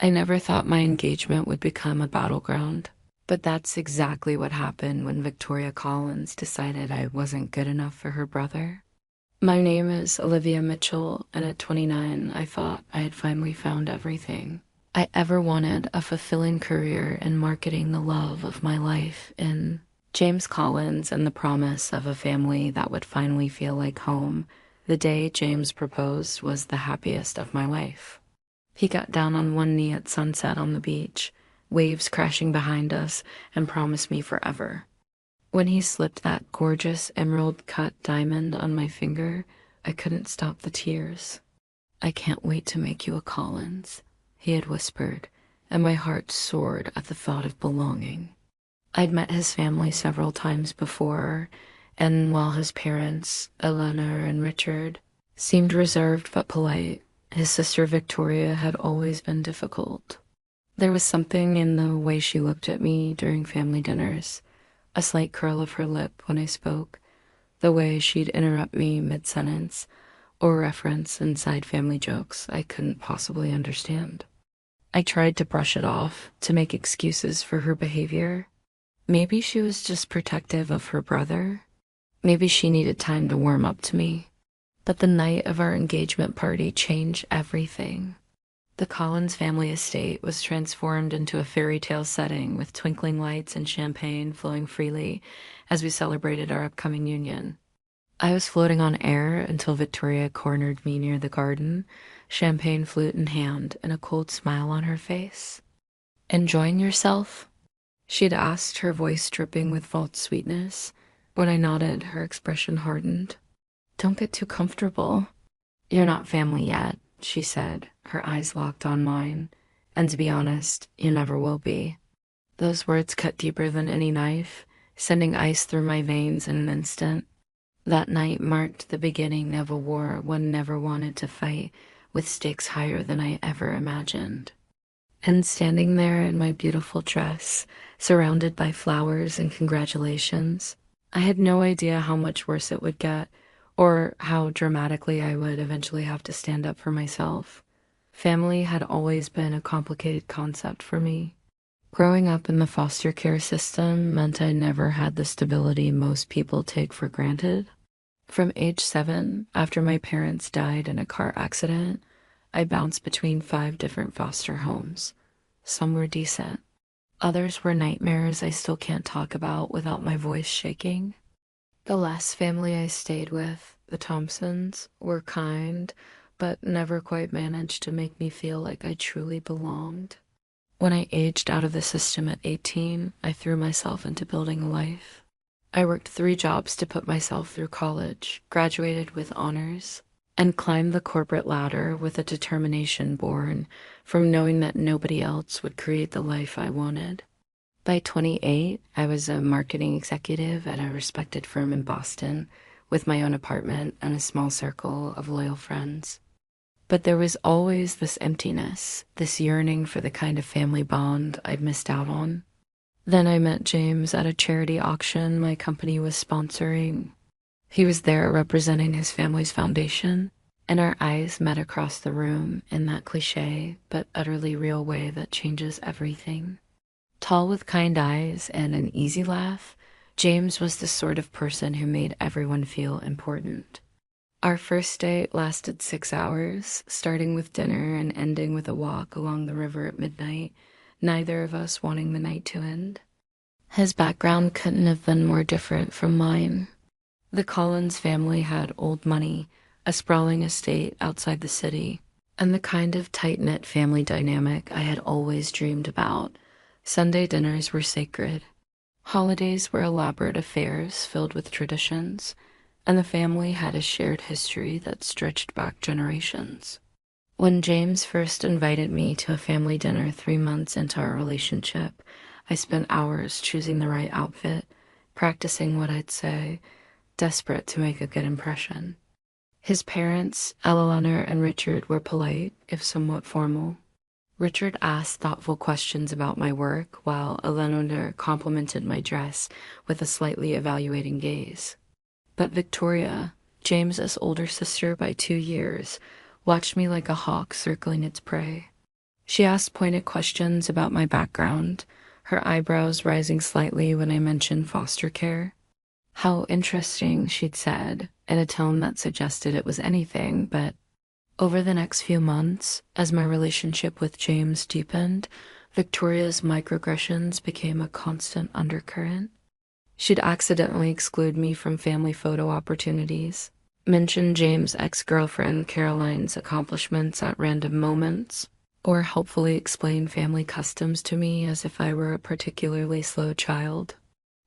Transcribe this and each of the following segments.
I never thought my engagement would become a battleground, but that's exactly what happened when Victoria Collins decided I wasn't good enough for her brother. My name is Olivia Mitchell, and at 29, I thought I had finally found everything I ever wanted: a fulfilling career in marketing, the love of my life in James Collins, and the promise of a family that would finally feel like home. The day James proposed was the happiest of my life. He got down on one knee at sunset on the beach, waves crashing behind us, and promised me forever. When he slipped that gorgeous emerald-cut diamond on my finger, I couldn't stop the tears. "I can't wait to make you a Collins," he had whispered, and my heart soared at the thought of belonging. I'd met his family several times before, and while his parents, Eleanor and Richard, seemed reserved but polite, his sister Victoria had always been difficult. There was something in the way she looked at me during family dinners, a slight curl of her lip when I spoke, the way she'd interrupt me mid-sentence or reference inside family jokes I couldn't possibly understand. I tried to brush it off, to make excuses for her behavior. Maybe she was just protective of her brother. Maybe she needed time to warm up to me. But the night of our engagement party changed everything. The Collins family estate was transformed into a fairy tale setting with twinkling lights and champagne flowing freely as we celebrated our upcoming union. I was floating on air until Victoria cornered me near the garden, champagne flute in hand and a cold smile on her face. "Enjoying yourself?" she'd asked, her voice dripping with false sweetness. When I nodded, her expression hardened. "Don't get too comfortable. You're not family yet," she said, her eyes locked on mine. "And to be honest, you never will be." Those words cut deeper than any knife, sending ice through my veins in an instant. That night marked the beginning of a war one never wanted to fight, with stakes higher than I ever imagined. And standing there in my beautiful dress, surrounded by flowers and congratulations, I had no idea how much worse it would get, or how dramatically I would eventually have to stand up for myself. Family had always been a complicated concept for me. Growing up in the foster care system meant I never had the stability most people take for granted. From age 7, after my parents died in a car accident, I bounced between 5 different foster homes. Some were decent. Others were nightmares I still can't talk about without my voice shaking. The last family I stayed with, the Thompsons, were kind, but never quite managed to make me feel like I truly belonged. When I aged out of the system at 18, I threw myself into building a life. I worked 3 jobs to put myself through college, graduated with honors, and climbed the corporate ladder with a determination born from knowing that nobody else would create the life I wanted. By 28, I was a marketing executive at a respected firm in Boston, with my own apartment and a small circle of loyal friends. But there was always this emptiness, this yearning for the kind of family bond I'd missed out on. Then I met James at a charity auction my company was sponsoring. He was there representing his family's foundation, and our eyes met across the room in that cliché but utterly real way that changes everything. Tall with kind eyes and an easy laugh, James was the sort of person who made everyone feel important. Our first date lasted 6 hours, starting with dinner and ending with a walk along the river at midnight, neither of us wanting the night to end. His background couldn't have been more different from mine. The Collins family had old money, a sprawling estate outside the city, and the kind of tight-knit family dynamic I had always dreamed about. Sunday dinners were sacred. Holidays were elaborate affairs filled with traditions, and the family had a shared history that stretched back generations. When James first invited me to a family dinner 3 months into our relationship, I spent hours choosing the right outfit, practicing what I'd say, desperate to make a good impression. His parents, Eleanor and Richard, were polite, if somewhat formal. Richard asked thoughtful questions about my work, while Eleanor complimented my dress with a slightly evaluating gaze. But Victoria, James's older sister by 2 years, watched me like a hawk circling its prey. She asked pointed questions about my background, her eyebrows rising slightly when I mentioned foster care. How interesting, she'd said, in a tone that suggested it was anything, but over the next few months, as my relationship with James deepened, Victoria's microaggressions became a constant undercurrent. She'd accidentally exclude me from family photo opportunities, mention James' ex-girlfriend Caroline's accomplishments at random moments, or helpfully explain family customs to me as if I were a particularly slow child.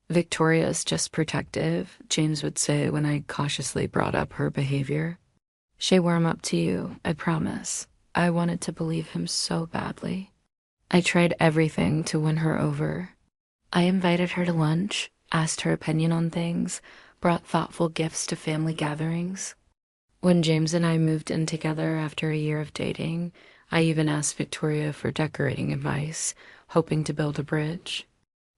Victoria's just protective, James would say when I cautiously brought up her behavior. Shay warm up to you, I promise. I wanted to believe him so badly. I tried everything to win her over. I invited her to lunch, asked her opinion on things, brought thoughtful gifts to family gatherings. When James and I moved in together after a year of dating, I even asked Victoria for decorating advice, hoping to build a bridge.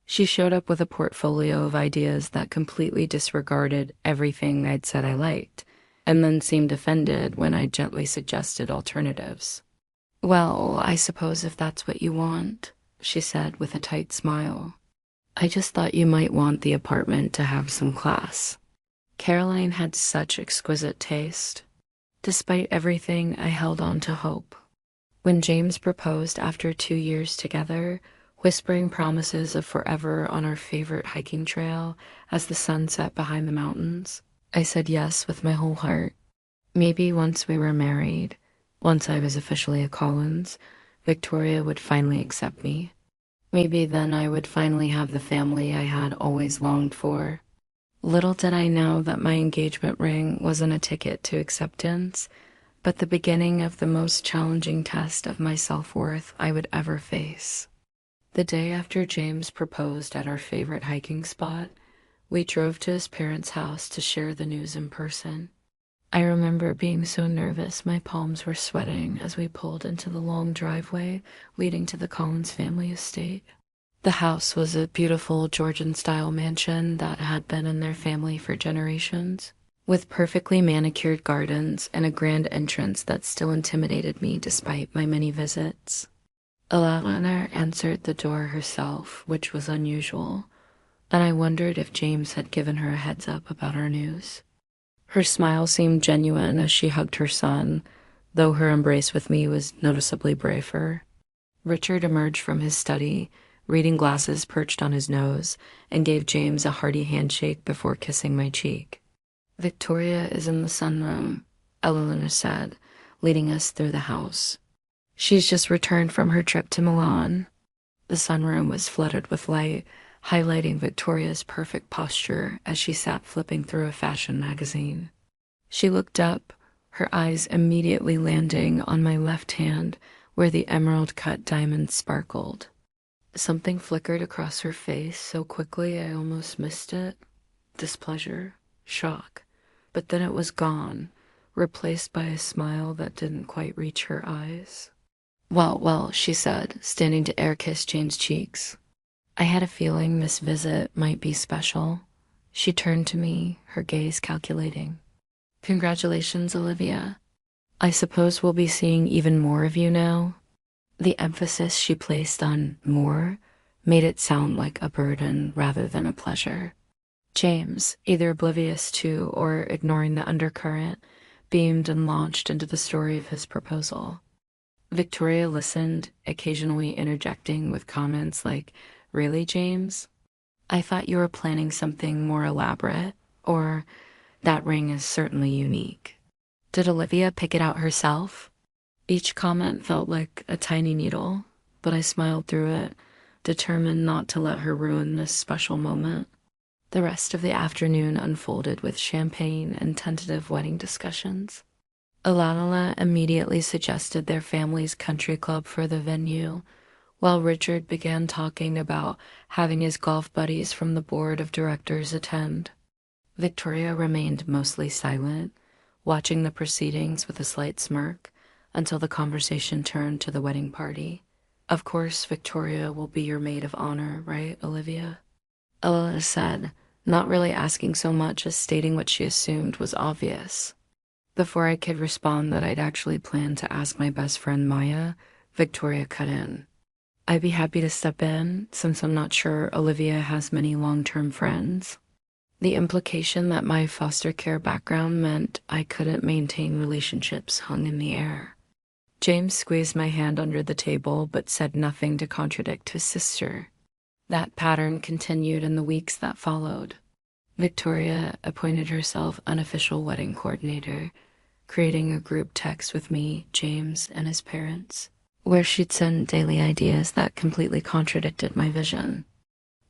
She showed up with a portfolio of ideas that completely disregarded everything I'd said I liked, and then seemed offended when I gently suggested alternatives. Well, I suppose if that's what you want, she said with a tight smile. I just thought you might want the apartment to have some class. Caroline had such exquisite taste. Despite everything, I held on to hope. When James proposed after 2 years together, whispering promises of forever on our favorite hiking trail as the sun set behind the mountains, I said yes with my whole heart. Maybe once we were married, once I was officially a Collins, Victoria would finally accept me. Maybe then I would finally have the family I had always longed for. Little did I know that my engagement ring wasn't a ticket to acceptance, but the beginning of the most challenging test of my self-worth I would ever face. The day after James proposed at our favorite hiking spot, we drove to his parents' house to share the news in person. I remember being so nervous my palms were sweating as we pulled into the long driveway leading to the Collins family estate. The house was a beautiful Georgian-style mansion that had been in their family for generations, with perfectly manicured gardens and a grand entrance that still intimidated me despite my many visits. Alana answered the door herself, which was unusual, and I wondered if James had given her a heads up about our news. Her smile seemed genuine as she hugged her son, though her embrace with me was noticeably briefer. Richard emerged from his study, reading glasses perched on his nose, and gave James a hearty handshake before kissing my cheek. Victoria is in the sunroom, Alana said, leading us through the house. She's just returned from her trip to Milan. The sunroom was flooded with light, highlighting Victoria's perfect posture as she sat flipping through a fashion magazine. She looked up, her eyes immediately landing on my left hand where the emerald-cut diamonds sparkled. Something flickered across her face so quickly I almost missed it. Displeasure, shock, but then it was gone, replaced by a smile that didn't quite reach her eyes. Well, she said, standing to air-kiss Jane's cheeks. I had a feeling this visit might be special. She turned to me, her gaze calculating. Congratulations, Olivia. I suppose we'll be seeing even more of you now. The emphasis she placed on more made it sound like a burden rather than a pleasure. James, either oblivious to or ignoring the undercurrent, beamed and launched into the story of his proposal. Victoria listened, occasionally interjecting with comments like, "Really, James? I thought you were planning something more elaborate," or, "That ring is certainly unique." Did Olivia pick it out herself? Each comment felt like a tiny needle, but I smiled through it, determined not to let her ruin this special moment. The rest of the afternoon unfolded with champagne and tentative wedding discussions. Alana immediately suggested their family's country club for the venue, while Richard began talking about having his golf buddies from the board of directors attend. Victoria remained mostly silent, watching the proceedings with a slight smirk until the conversation turned to the wedding party. Of course, Victoria will be your maid of honor, right, Olivia? Alana said, not really asking so much as stating what she assumed was obvious. Before I could respond that I'd actually planned to ask my best friend Maya, Victoria cut in. I'd be happy to step in, since I'm not sure Olivia has many long-term friends. The implication that my foster care background meant I couldn't maintain relationships hung in the air. James squeezed my hand under the table but said nothing to contradict his sister. That pattern continued in the weeks that followed. Victoria appointed herself unofficial wedding coordinator, creating a group text with me, James, and his parents, where she'd send daily ideas that completely contradicted my vision.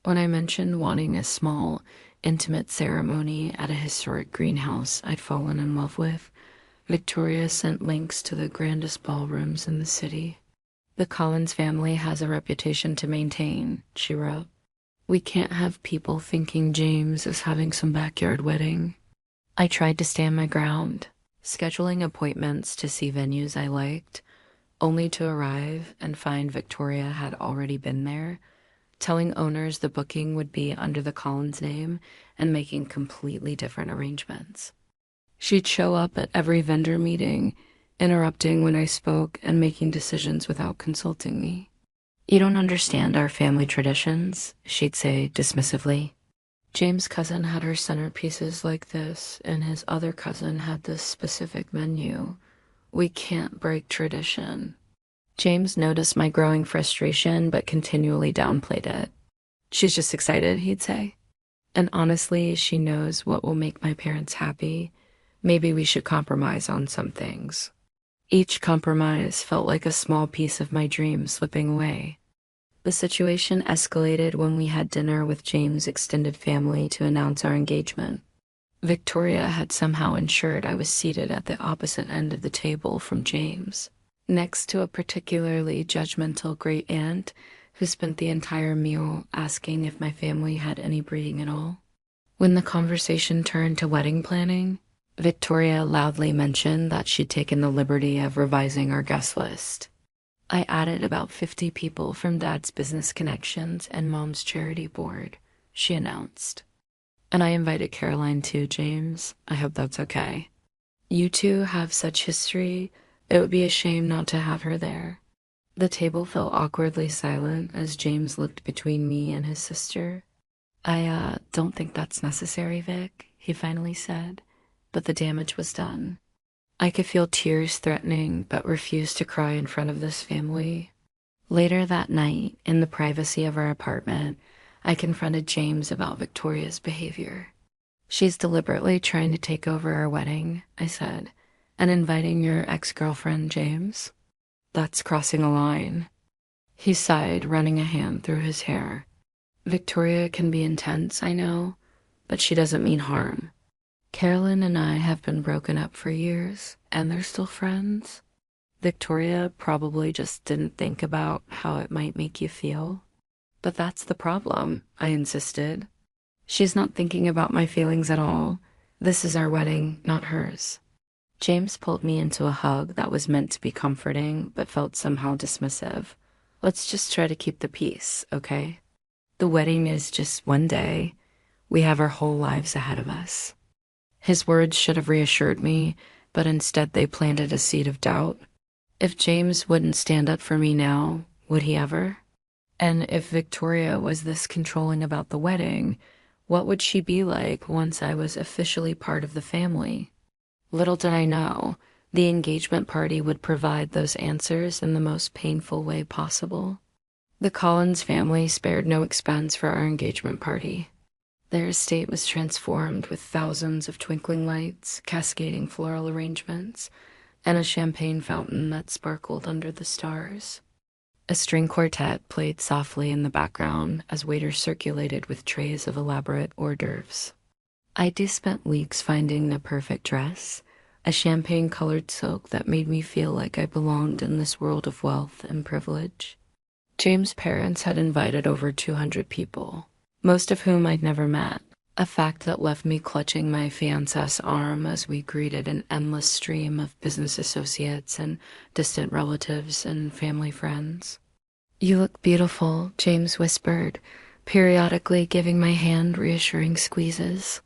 When I mentioned wanting a small, intimate ceremony at a historic greenhouse I'd fallen in love with, Victoria sent links to the grandest ballrooms in the city. The Collins family has a reputation to maintain, she wrote. We can't have people thinking James is having some backyard wedding. I tried to stand my ground, scheduling appointments to see venues I liked, only to arrive and find Victoria had already been there, telling owners the booking would be under the Collins name and making completely different arrangements. She'd show up at every vendor meeting, interrupting when I spoke and making decisions without consulting me. You don't understand our family traditions, she'd say dismissively. James' cousin had her centerpieces like this, and his other cousin had this specific menu. We can't break tradition. James noticed my growing frustration, but continually downplayed it. She's just excited, he'd say. And honestly, she knows what will make my parents happy. Maybe we should compromise on some things. Each compromise felt like a small piece of my dream slipping away. The situation escalated when we had dinner with James' extended family to announce our engagement. Victoria had somehow ensured I was seated at the opposite end of the table from James, next to a particularly judgmental great-aunt who spent the entire meal asking if my family had any breeding at all. When the conversation turned to wedding planning, Victoria loudly mentioned that she'd taken the liberty of revising our guest list. I added about 50 people from Dad's business connections and Mom's charity board, she announced. And I invited Caroline too, James. I hope that's okay. You two have such history, it would be a shame not to have her there. The table fell awkwardly silent as James looked between me and his sister. I don't think that's necessary, Vic, he finally said. But the damage was done. I could feel tears threatening, but refused to cry in front of this family. Later that night, in the privacy of our apartment, I confronted James about Victoria's behavior. She's deliberately trying to take over our wedding, I said, and inviting your ex-girlfriend, James. That's crossing a line. He sighed, running a hand through his hair. Victoria can be intense, I know, but she doesn't mean harm. Carolyn and I have been broken up for years, and they're still friends. Victoria probably just didn't think about how it might make you feel. But that's the problem, I insisted. She's not thinking about my feelings at all. This is our wedding, not hers. James pulled me into a hug that was meant to be comforting, but felt somehow dismissive. Let's just try to keep the peace, okay? The wedding is just one day. We have our whole lives ahead of us. His words should have reassured me, but instead they planted a seed of doubt. If James wouldn't stand up for me now, would he ever? And if Victoria was this controlling about the wedding, what would she be like once I was officially part of the family? Little did I know, the engagement party would provide those answers in the most painful way possible. The Collins family spared no expense for our engagement party. Their estate was transformed with thousands of twinkling lights, cascading floral arrangements, and a champagne fountain that sparkled under the stars. A string quartet played softly in the background as waiters circulated with trays of elaborate hors d'oeuvres. I'd spent weeks finding the perfect dress, a champagne-colored silk that made me feel like I belonged in this world of wealth and privilege. James' parents had invited over 200 people, most of whom I'd never met, a fact that left me clutching my fiancé's arm as we greeted an endless stream of business associates and distant relatives and family friends. You look beautiful, James whispered, periodically giving my hand reassuring squeezes.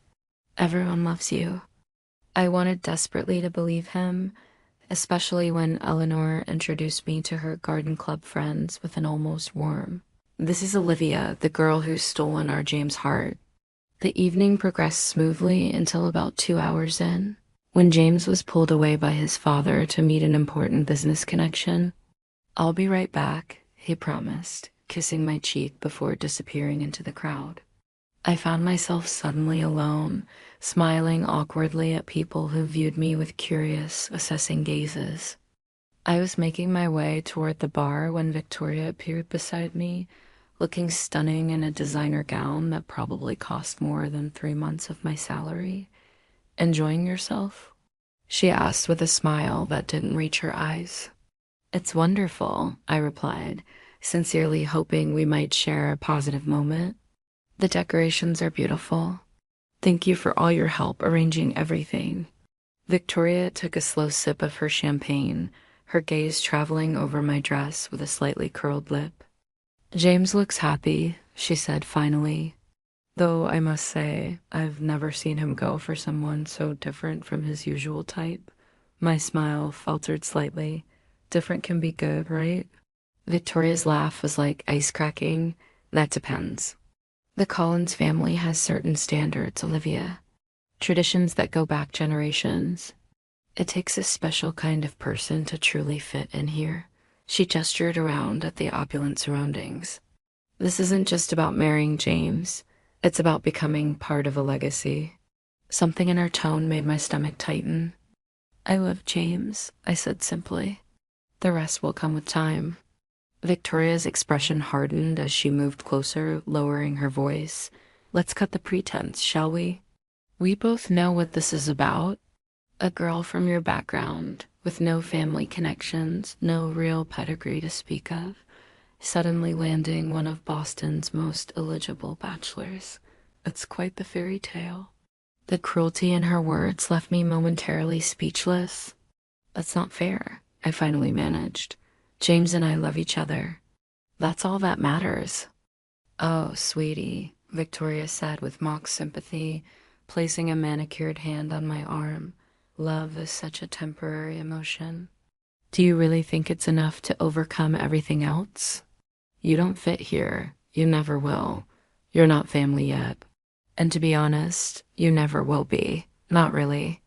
Everyone loves you. I wanted desperately to believe him, especially when Eleanor introduced me to her garden club friends with an almost warm, "This is Olivia, the girl who's stolen our James' heart." The evening progressed smoothly until about 2 hours in, when James was pulled away by his father to meet an important business connection. "I'll be right back," he promised, kissing my cheek before disappearing into the crowd. I found myself suddenly alone, smiling awkwardly at people who viewed me with curious, assessing gazes. I was making my way toward the bar when Victoria appeared beside me, looking stunning in a designer gown that probably cost more than 3 months of my salary. "Enjoying yourself?" she asked with a smile that didn't reach her eyes. "It's wonderful," I replied, sincerely hoping we might share a positive moment. "The decorations are beautiful. Thank you for all your help arranging everything." Victoria took a slow sip of her champagne, her gaze traveling over my dress with a slightly curled lip. "James looks happy," she said finally. "Though I must say, I've never seen him go for someone so different from his usual type." My smile faltered slightly. "Different can be good, right?" Victoria's laugh was like ice cracking. "That depends. The Collins family has certain standards, Olivia. Traditions that go back generations. It takes a special kind of person to truly fit in here." She gestured around at the opulent surroundings. "This isn't just about marrying James. It's about becoming part of a legacy." Something in her tone made my stomach tighten. "I love James," I said simply. "The rest will come with time." Victoria's expression hardened as she moved closer, lowering her voice. "Let's cut the pretense, shall we? We both know what this is about. A girl from your background, with no family connections, no real pedigree to speak of, suddenly landing one of Boston's most eligible bachelors. It's quite the fairy tale." The cruelty in her words left me momentarily speechless. "That's not fair," I finally managed. "James and I love each other. That's all that matters." "Oh, sweetie," Victoria said with mock sympathy, placing a manicured hand on my arm. "Love is such a temporary emotion. Do you really think it's enough to overcome everything else? You don't fit here. You never will. You're not family yet. And to be honest, you never will be. Not really."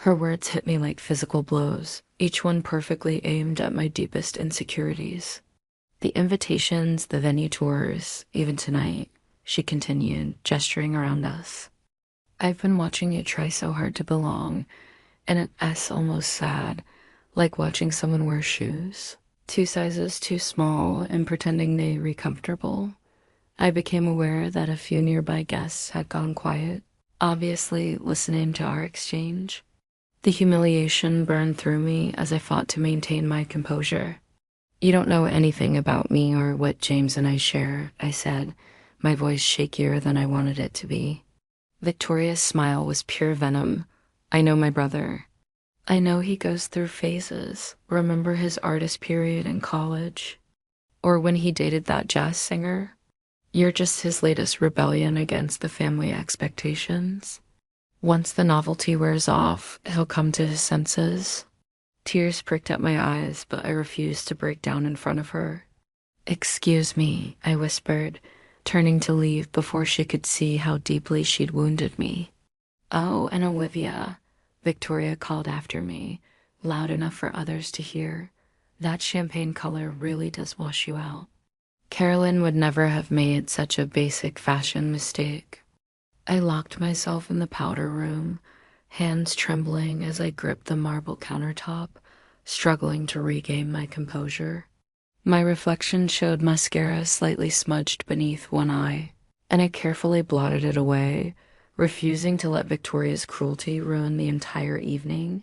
Her words hit me like physical blows, each one perfectly aimed at my deepest insecurities. "The invitations, the venue tours, even tonight," she continued, gesturing around us. "I've been watching you try so hard to belong, and it's almost sad, like watching someone wear shoes, 2 sizes too small and pretending they'd be comfortable." I became aware that a few nearby guests had gone quiet, obviously listening to our exchange. The humiliation burned through me as I fought to maintain my composure. "You don't know anything about me or what James and I share," I said, my voice shakier than I wanted it to be. Victoria's smile was pure venom. "I know my brother. I know he goes through phases. Remember his artist period in college? Or when he dated that jazz singer? You're just his latest rebellion against the family expectations. Once the novelty wears off, he'll come to his senses." Tears pricked at my eyes, but I refused to break down in front of her. "Excuse me," I whispered, turning to leave before she could see how deeply she'd wounded me. "Oh, and Olivia," Victoria called after me, loud enough for others to hear. "That champagne color really does wash you out. Carolyn would never have made such a basic fashion mistake." I locked myself in the powder room, hands trembling as I gripped the marble countertop, struggling to regain my composure. My reflection showed mascara slightly smudged beneath one eye, and I carefully blotted it away, refusing to let Victoria's cruelty ruin the entire evening.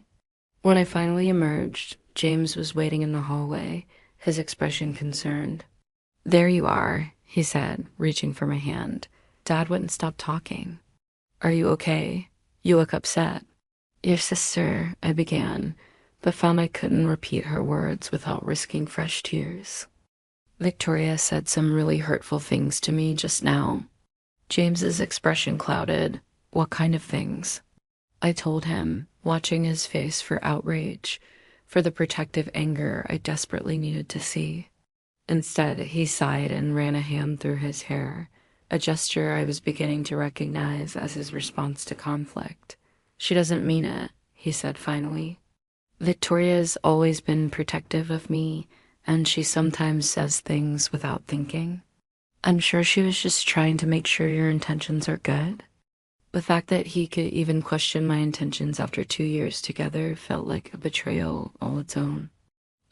When I finally emerged, James was waiting in the hallway, his expression concerned. "There you are," he said, reaching for my hand. "Dad wouldn't stop talking." "Are you okay? You look upset." "Your sister," I began, but found I couldn't repeat her words without risking fresh tears. "Victoria said some really hurtful things to me just now." James's expression clouded. "What kind of things?" I told him, watching his face for outrage, for the protective anger I desperately needed to see. Instead, he sighed and ran a hand through his hair, a gesture I was beginning to recognize as his response to conflict. "She doesn't mean it," he said finally. "Victoria's always been protective of me, and she sometimes says things without thinking. I'm sure she was just trying to make sure your intentions are good." The fact that he could even question my intentions after 2 years together felt like a betrayal all its own.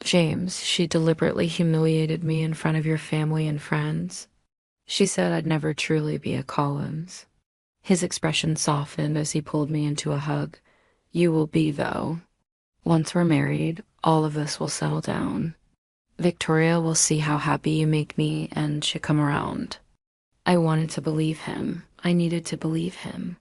"James, she deliberately humiliated me in front of your family and friends. She said I'd never truly be a Collins." His expression softened as he pulled me into a hug. "You will be, though. Once we're married, all of this will settle down. Victoria will see how happy you make me, and she'll come around." I wanted to believe him. I needed to believe him.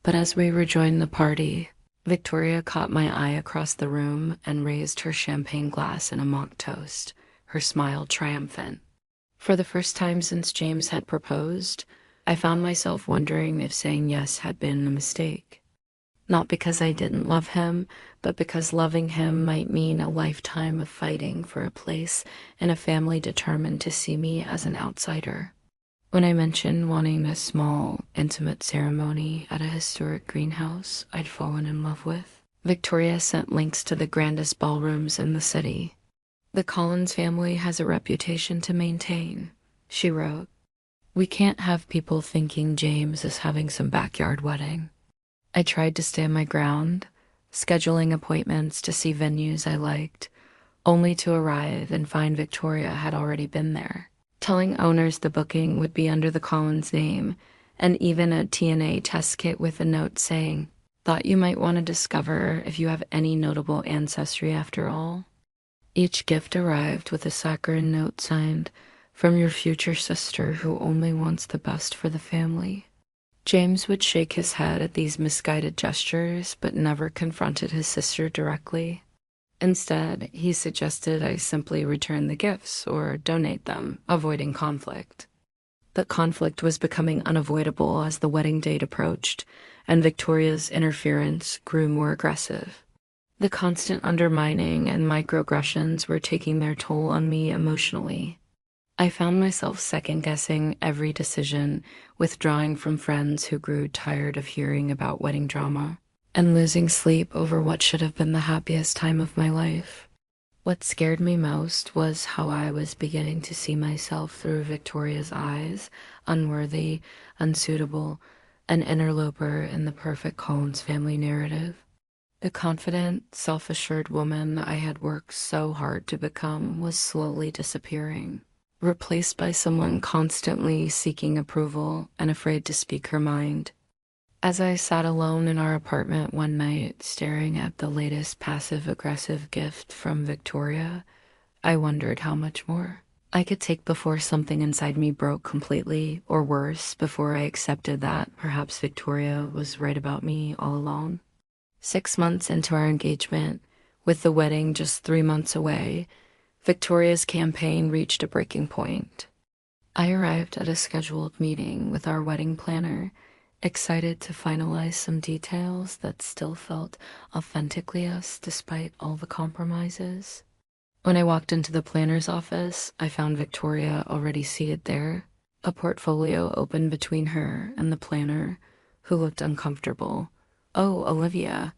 But as we rejoined the party, Victoria caught my eye across the room and raised her champagne glass in a mock toast, her smile triumphant. For the first time since James had proposed, I found myself wondering if saying yes had been a mistake. Not because I didn't love him, but because loving him might mean a lifetime of fighting for a place in a family determined to see me as an outsider. When I mentioned wanting a small, intimate ceremony at a historic greenhouse I'd fallen in love with, Victoria sent links to the grandest ballrooms in the city. "The Collins family has a reputation to maintain," she wrote. "We can't have people thinking James is having some backyard wedding." I tried to stand my ground, scheduling appointments to see venues I liked, only to arrive and find Victoria had already been there, telling owners the booking would be under the Collins name, and even a TNA test kit with a note saying, "Thought you might want to discover if you have any notable ancestry after all." Each gift arrived with a saccharine note signed, "From your future sister who only wants the best for the family." James would shake his head at these misguided gestures, but never confronted his sister directly. Instead, he suggested I simply return the gifts or donate them, avoiding conflict. But conflict was becoming unavoidable as the wedding date approached, and Victoria's interference grew more aggressive. The constant undermining and microaggressions were taking their toll on me emotionally. I found myself second-guessing every decision, withdrawing from friends who grew tired of hearing about wedding drama, and losing sleep over what should have been the happiest time of my life. What scared me most was how I was beginning to see myself through Victoria's eyes, unworthy, unsuitable, an interloper in the perfect Collins family narrative. The confident, self-assured woman I had worked so hard to become was slowly disappearing, replaced by someone constantly seeking approval and afraid to speak her mind. As I sat alone in our apartment one night, staring at the latest passive-aggressive gift from Victoria, I wondered how much more I could take before something inside me broke completely, or worse, before I accepted that perhaps Victoria was right about me all along. 6 months into our engagement, with the wedding just 3 months away, Victoria's campaign reached a breaking point. I arrived at a scheduled meeting with our wedding planner, excited to finalize some details that still felt authentically us despite all the compromises. When I walked into the planner's office, I found Victoria already seated there, a portfolio open between her and the planner, who looked uncomfortable. "Oh, Olivia,"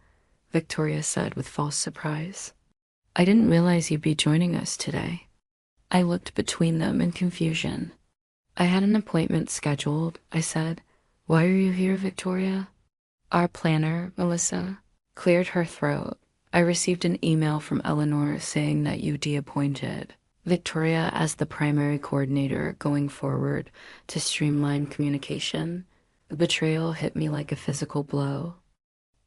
Victoria said with false surprise. "I didn't realize you'd be joining us today." I looked between them in confusion. "I had an appointment scheduled," I said. "Why are you here, Victoria?" "Our planner, Melissa, cleared her throat. I received an email from Eleanor saying that you de-appointed Victoria as the primary coordinator going forward to streamline communication." The betrayal hit me like a physical blow.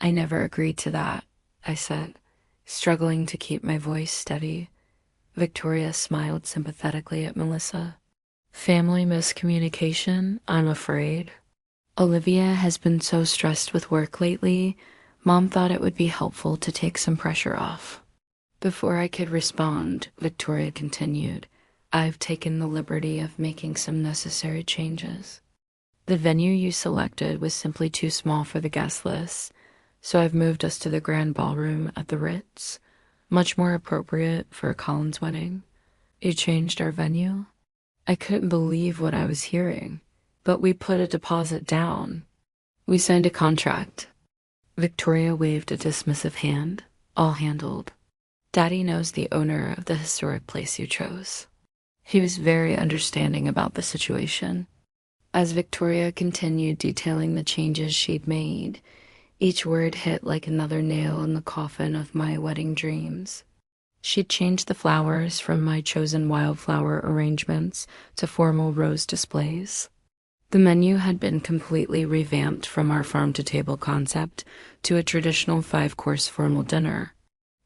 "I never agreed to that," I said, struggling to keep my voice steady. Victoria smiled sympathetically at Melissa. "Family miscommunication, I'm afraid. Olivia has been so stressed with work lately, Mom thought it would be helpful to take some pressure off." Before I could respond, Victoria continued, "I've taken the liberty of making some necessary changes. The venue you selected was simply too small for the guest list, so I've moved us to the grand ballroom at the Ritz. much more appropriate for a Collins wedding. You changed our venue? I couldn't believe what I was hearing. But we put a deposit down. We signed a contract. Victoria waved a dismissive hand. All handled. Daddy knows the owner of the historic place you chose. He was very understanding about the situation. As Victoria continued detailing the changes she'd made, each word hit like another nail in the coffin of my wedding dreams. She'd changed the flowers from my chosen wildflower arrangements to formal rose displays. The menu had been completely revamped from our farm-to-table concept to a traditional 5-course formal dinner.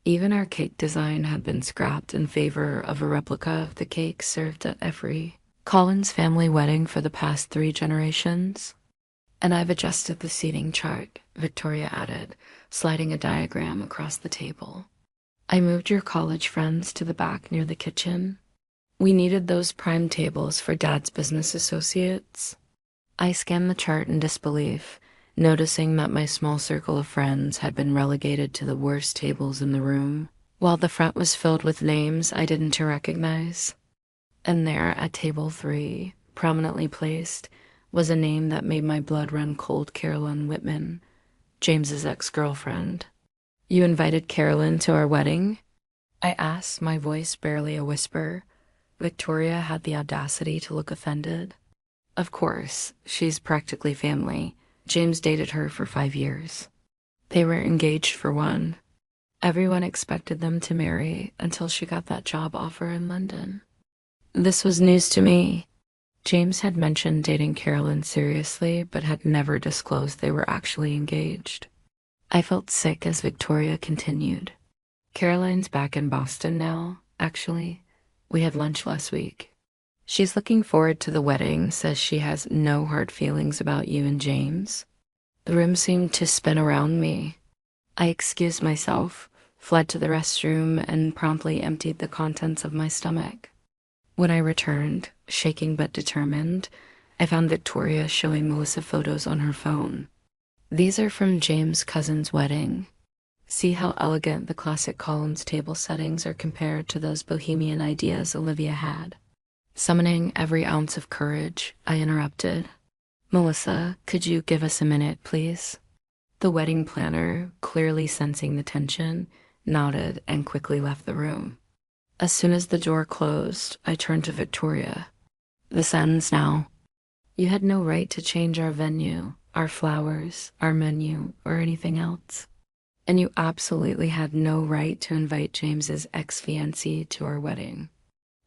Even our cake design had been scrapped in favor of a replica of the cake served at every Collins family wedding for the past 3 generations. And I've adjusted the seating chart, Victoria added, sliding a diagram across the table. I moved your college friends to the back near the kitchen. We needed those prime tables for Dad's business associates. I scanned the chart in disbelief, noticing that my small circle of friends had been relegated to the worst tables in the room, while the front was filled with names I didn't recognize. And there, at table 3, prominently placed, was a name that made my blood run cold. Carolyn Whitman, James's ex-girlfriend. You invited Carolyn to our wedding? I asked, my voice barely a whisper. Victoria had the audacity to look offended. Of course, she's practically family. James dated her for 5 years. They were engaged for 1. Everyone expected them to marry until she got that job offer in London. This was news to me. James had mentioned dating Carolyn seriously, but had never disclosed they were actually engaged. I felt sick as Victoria continued. Caroline's back in Boston now, actually. We had lunch last week. She's looking forward to the wedding, says she has no hard feelings about you and James. The room seemed to spin around me. I excused myself, fled to the restroom, and promptly emptied the contents of my stomach. When I returned, shaking but determined, I found Victoria showing Melissa photos on her phone. These are from James' cousin's wedding. See how elegant the classic Collins table settings are compared to those bohemian ideas Olivia had. Summoning every ounce of courage, I interrupted. Melissa, could you give us a minute, please? The wedding planner, clearly sensing the tension, nodded and quickly left the room. As soon as the door closed, I turned to Victoria. This ends now. You had no right to change our venue, our flowers, our menu, or anything else. And you absolutely had no right to invite James's ex-fiancée to our wedding.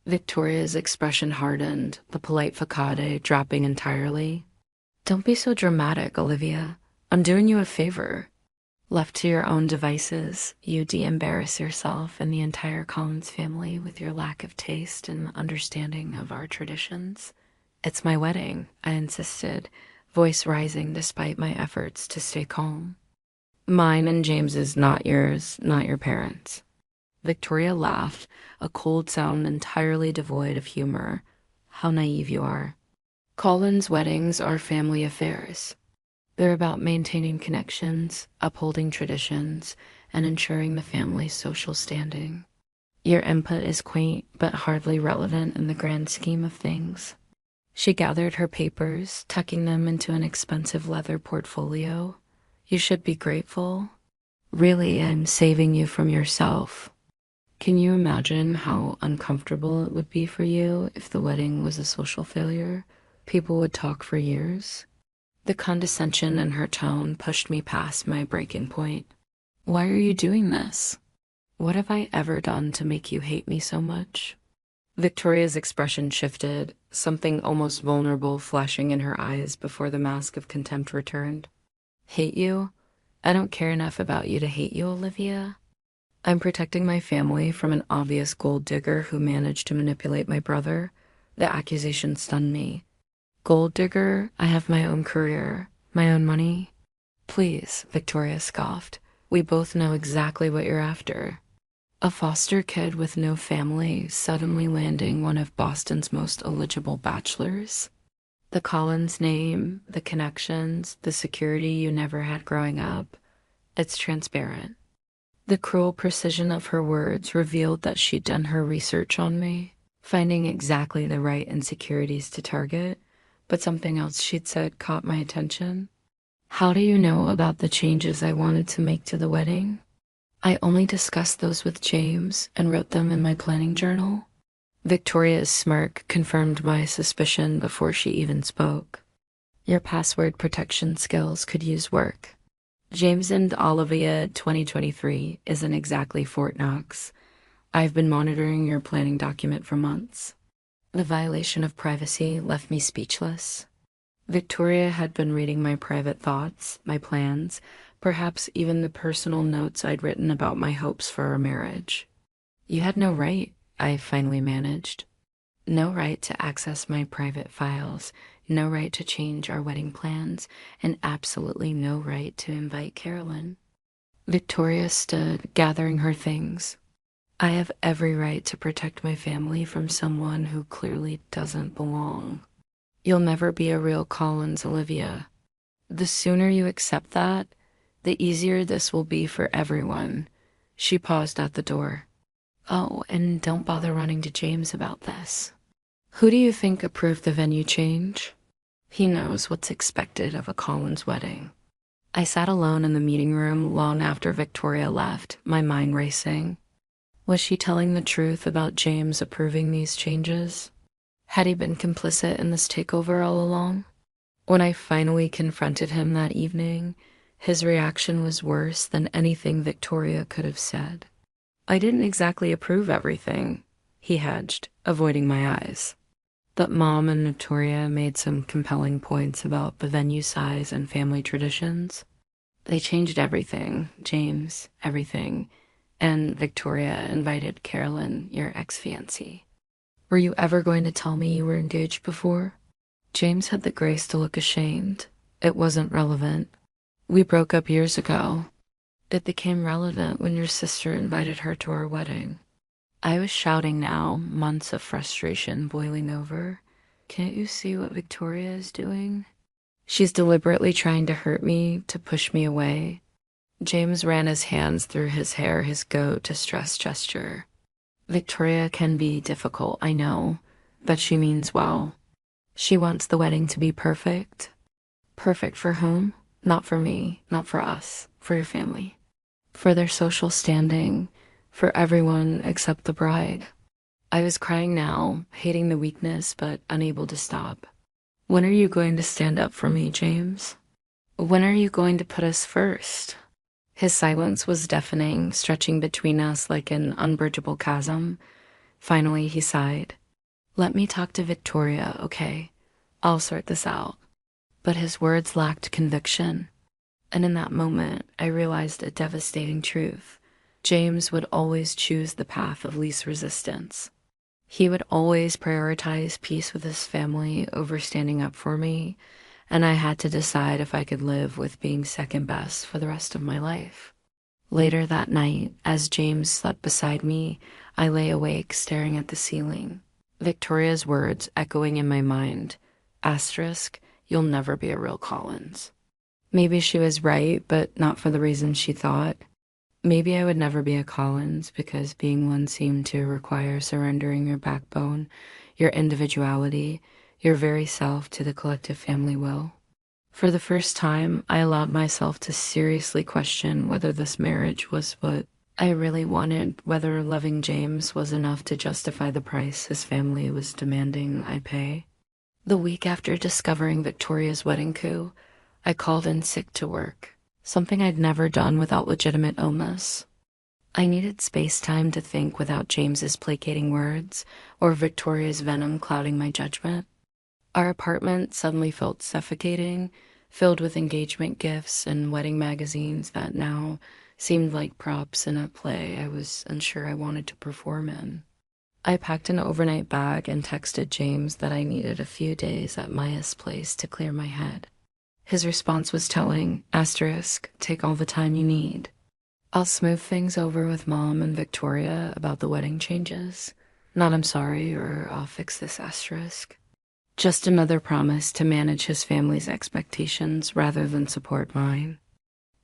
Victoria's expression hardened, the polite facade dropping entirely. Don't be so dramatic, Olivia. I'm doing you a favor. Left to your own devices, you de-embarrass yourself and the entire Collins family with your lack of taste and understanding of our traditions. It's my wedding, I insisted, voice rising despite my efforts to stay calm. Mine and James's, not yours, not your parents. Victoria laughed, a cold sound entirely devoid of humor. How naive you are. Collins' weddings are family affairs. They're about maintaining connections, upholding traditions, and ensuring the family's social standing. Your input is quaint, but hardly relevant in the grand scheme of things. She gathered her papers, tucking them into an expensive leather portfolio. You should be grateful. Really, I'm saving you from yourself. Can you imagine how uncomfortable it would be for you if the wedding was a social failure? People would talk for years. The condescension in her tone pushed me past my breaking point. Why are you doing this? What have I ever done to make you hate me so much? Victoria's expression shifted, something almost vulnerable flashing in her eyes before the mask of contempt returned. Hate you? I don't care enough about you to hate you, Olivia. I'm protecting my family from an obvious gold digger who managed to manipulate my brother. The accusation stunned me. Gold digger? I have my own career, my own money. Please, Victoria scoffed. We both know exactly what you're after. A foster kid with no family suddenly landing one of Boston's most eligible bachelors? The Collins name, the connections, the security you never had growing up. It's transparent. The cruel precision of her words revealed that she'd done her research on me, finding exactly the right insecurities to target, but something else she'd said caught my attention. How do you know about the changes I wanted to make to the wedding? I only discussed those with James and wrote them in my planning journal. Victoria's smirk confirmed my suspicion before she even spoke. Your password protection skills could use work. James and Olivia 2023 isn't exactly Fort Knox. I've been monitoring your planning document for months. The violation of privacy left me speechless. Victoria had been reading my private thoughts, my plans, perhaps even the personal notes I'd written about my hopes for our marriage. You had no right, I finally managed. No right to access my private files, no right to change our wedding plans, and absolutely no right to invite Carolyn. Victoria stood, gathering her things. I have every right to protect my family from someone who clearly doesn't belong. You'll never be a real Collins, Olivia. The sooner you accept that, the easier this will be for everyone. She paused at the door. Oh, and don't bother running to James about this. Who do you think approved the venue change? He knows what's expected of a Collins wedding. I sat alone in the meeting room long after Victoria left, my mind racing. Was she telling the truth about James approving these changes? Had he been complicit in this takeover all along? When I finally confronted him that evening, his reaction was worse than anything Victoria could have said. I didn't exactly approve everything, he hedged, avoiding my eyes. But Mom and Victoria made some compelling points about the venue size and family traditions. They changed everything, James, everything, and Victoria invited Carolyn, your ex-fiancée. Were you ever going to tell me you were engaged before? James had the grace to look ashamed. It wasn't relevant. We broke up years ago. It became relevant when your sister invited her to our wedding. I was shouting now, months of frustration boiling over. Can't you see what Victoria is doing? She's deliberately trying to hurt me, to push me away. James ran his hands through his hair, his go-to-stress gesture. Victoria can be difficult, I know, but she means well. She wants the wedding to be perfect. Perfect for whom? Not for me, not for us, for your family. For their social standing, for everyone except the bride. I was crying now, hating the weakness, but unable to stop. When are you going to stand up for me, James? When are you going to put us first? His silence was deafening, stretching between us like an unbridgeable chasm. Finally, he sighed. Let me talk to Victoria, okay? I'll sort this out. But his words lacked conviction. And in that moment, I realized a devastating truth. James would always choose the path of least resistance. He would always prioritize peace with his family over standing up for me, and I had to decide if I could live with being second best for the rest of my life. Later that night, as James slept beside me, I lay awake staring at the ceiling. Victoria's words echoing in my mind. Asterisk, you'll never be a real Collins. Maybe she was right, but not for the reasons she thought. Maybe I would never be a Collins because being one seemed to require surrendering your backbone, your individuality, your very self to the collective family will. For the first time, I allowed myself to seriously question whether this marriage was what I really wanted, whether loving James was enough to justify the price his family was demanding I pay. The week after discovering Victoria's wedding coup, I called in sick to work, something I'd never done without legitimate illness. I needed space-time to think without James's placating words or Victoria's venom clouding my judgment. Our apartment suddenly felt suffocating, filled with engagement gifts and wedding magazines that now seemed like props in a play I was unsure I wanted to perform in. I packed an overnight bag and texted James that I needed a few days at Maya's place to clear my head. His response was telling, asterisk, take all the time you need. I'll smooth things over with Mom and Victoria about the wedding changes. Not I'm sorry or I'll fix this asterisk. Just another promise to manage his family's expectations rather than support mine.